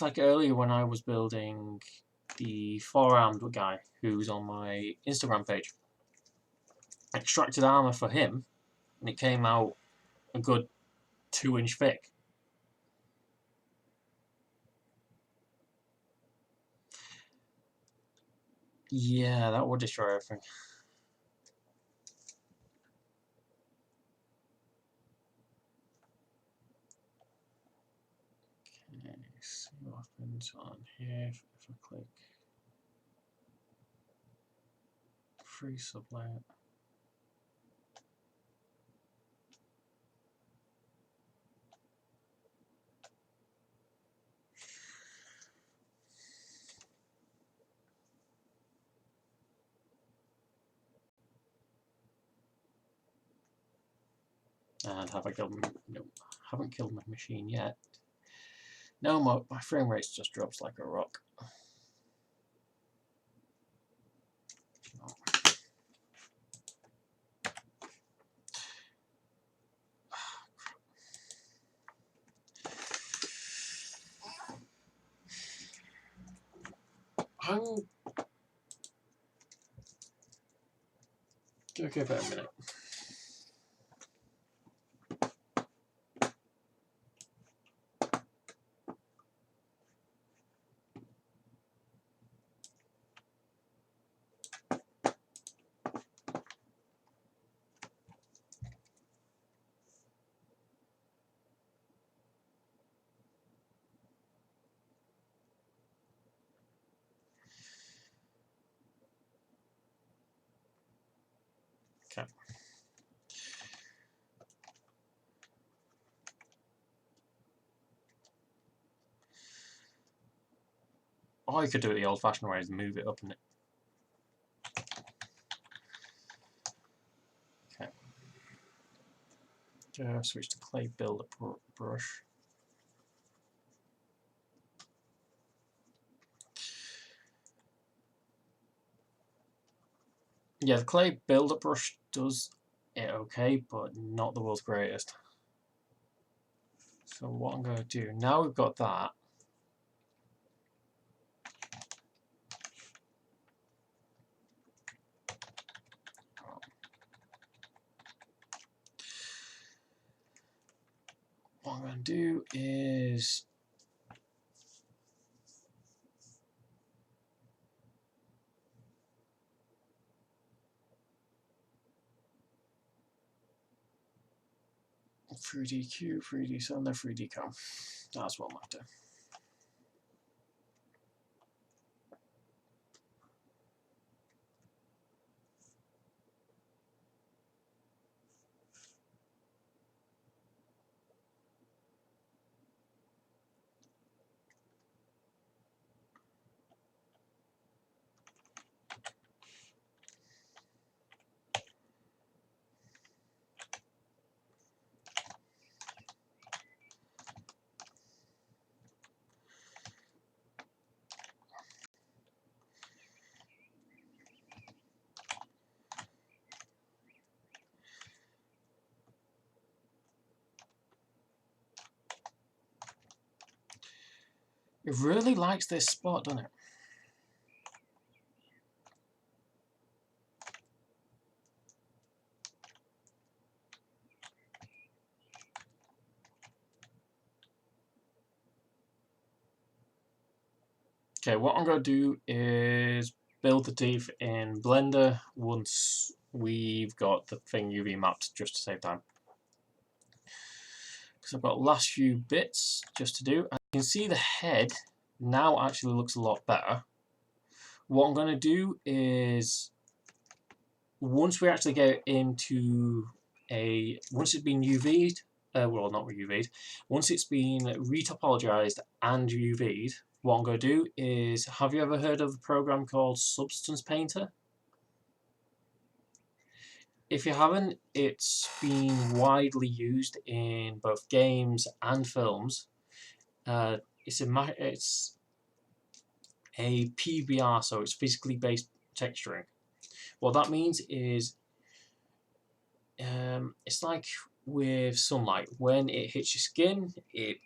like earlier when I was building the four-armed guy who's on my Instagram page. I extracted armor for him, and it came out a good 2-inch thick. Yeah, that would destroy everything. Okay, see what happens on here if I click free sublet. And have I killed my, no, haven't killed my machine yet. No, my frame rate just drops like a rock. I'm gonna give it a minute. Okay. Or you could do it the old-fashioned way, is move it up and okay. Just switch to clay builder brush. Yeah, the clay builder brush does it okay, but not the world's greatest. So what I'm going to do, now we've got that, what I'm going to do is Free DQ, 3D cylinder, 3D cam. That's what I'm after. It really likes this spot, doesn't it? Okay, what I'm going to do is build the teeth in Blender once we've got the thing UV mapped, just to save time. Because I've got last few bits just to do. And you can see the head now actually looks a lot better. What I'm going to do is, once we actually get into once it's been UV'd, well, not UV'd, once it's been retopologized and UV'd, what I'm going to do is, have you ever heard of a program called Substance Painter? If you haven't, it's been widely used in both games and films. It's a PBR, so it's physically based texturing. What that means is, it's like with sunlight. When it hits your skin, it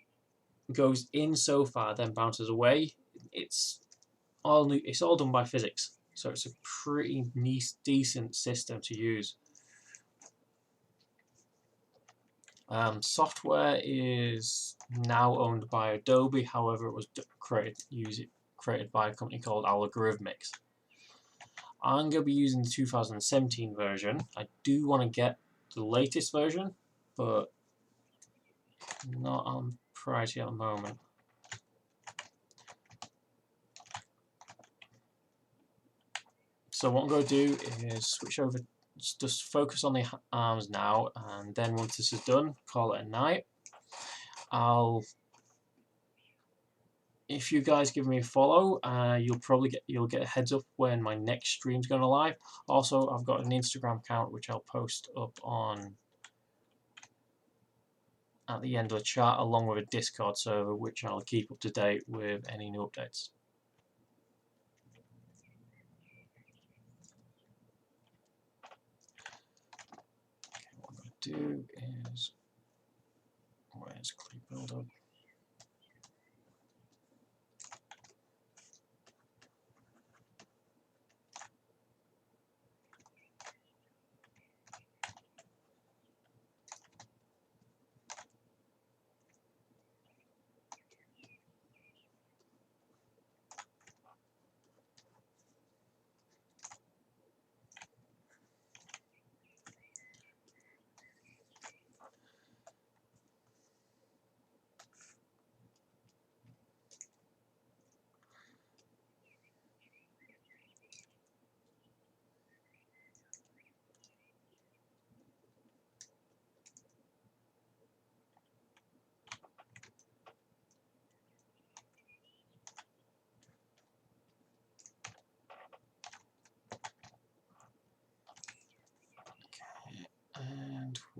goes in so far, then bounces away. It's all done by physics, so it's a pretty nice, decent system to use. Software is now owned by Adobe, however it was created by a company called Algorithmics. I'm going to be using the 2017 version. I do want to get the latest version, but not on priority at the moment. So what I'm going to do is switch over, just focus on the arms now, and then once this is done, call it a night. If you guys give me a follow, you'll get a heads up when my next stream's going to live. Also, I've got an Instagram account which I'll post up on at the end of the chat, along with a Discord server which I'll keep up to date with any new updates. Okay, what I'm going to do is, where's Clay Builder?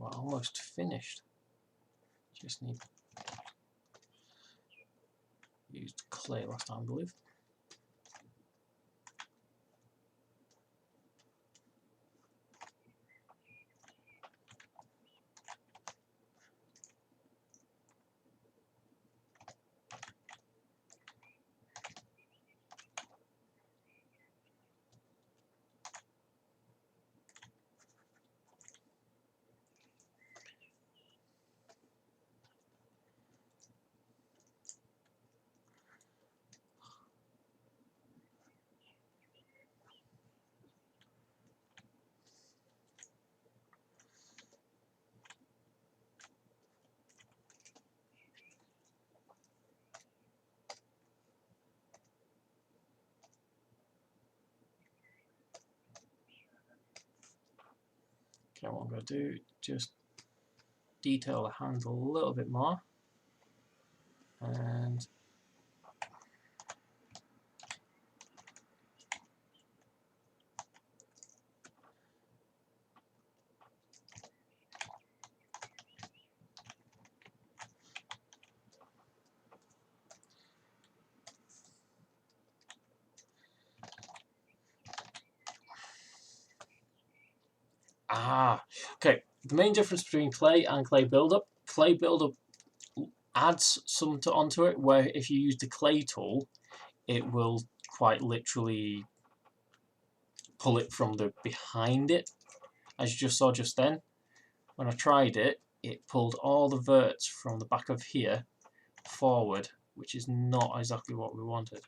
we're almost finished. Just need used clay last time, I believe. Okay, what I'm going to do, just detail the hands a little bit more, and okay. The main difference between clay and clay buildup adds some onto it, where if you use the clay tool, it will quite literally pull it from the behind it, as you just saw just then. When I tried it, it pulled all the verts from the back of here forward, which is not exactly what we wanted.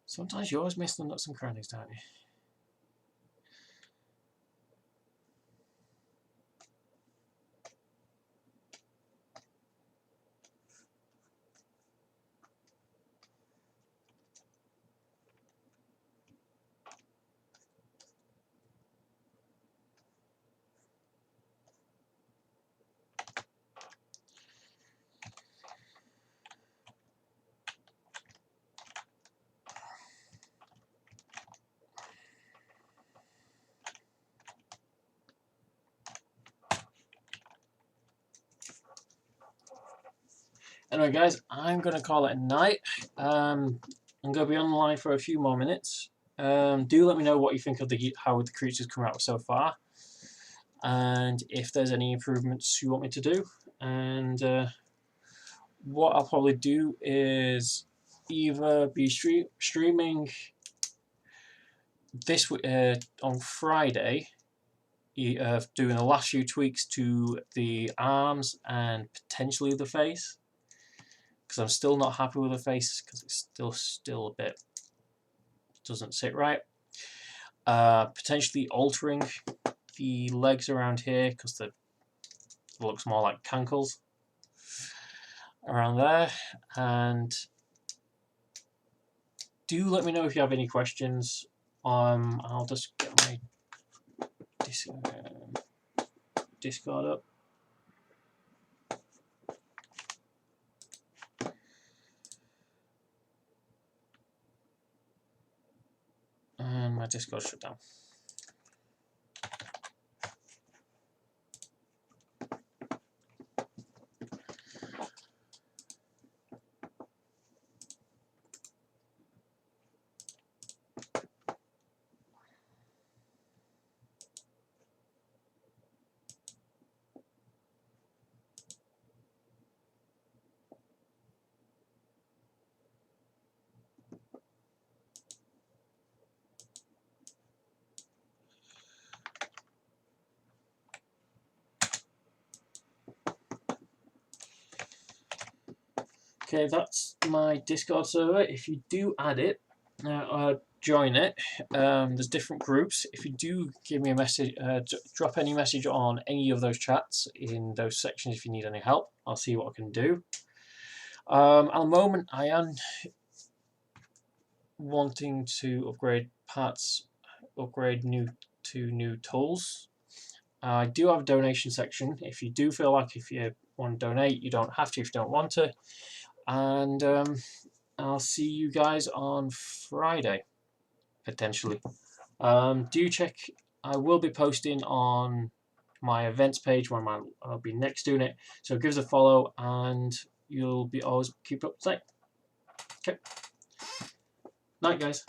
Sometimes you always miss the nuts and crannies, don't you? Anyway, guys, I'm going to call it a night. I'm going to be online for a few more minutes. Do let me know what you think of how the creatures come out so far, and if there's any improvements you want me to do. And what I'll probably do is either be streaming this on Friday, doing the last few tweaks to the arms and potentially the face, because I'm still not happy with the face because it's still a bit doesn't sit right. Potentially altering the legs around here because it looks more like cankles around there. And do let me know if you have any questions. I'll just get my Discord up. And my Discord shut down. Okay, that's my Discord server. If you do add it, join it, there's different groups. If you do give me a message, drop any message on any of those chats in those sections if you need any help. I'll see what I can do. At the moment, I am wanting to upgrade parts, upgrade to new tools. I do have a donation section. If you do feel like if you want to donate, you don't have to if you don't want to. And I'll see you guys on Friday, potentially. Do check. I will be posting on my events page when I'll be next doing it. So give us a follow, and you'll be always keep up to date. Okay. Night, guys.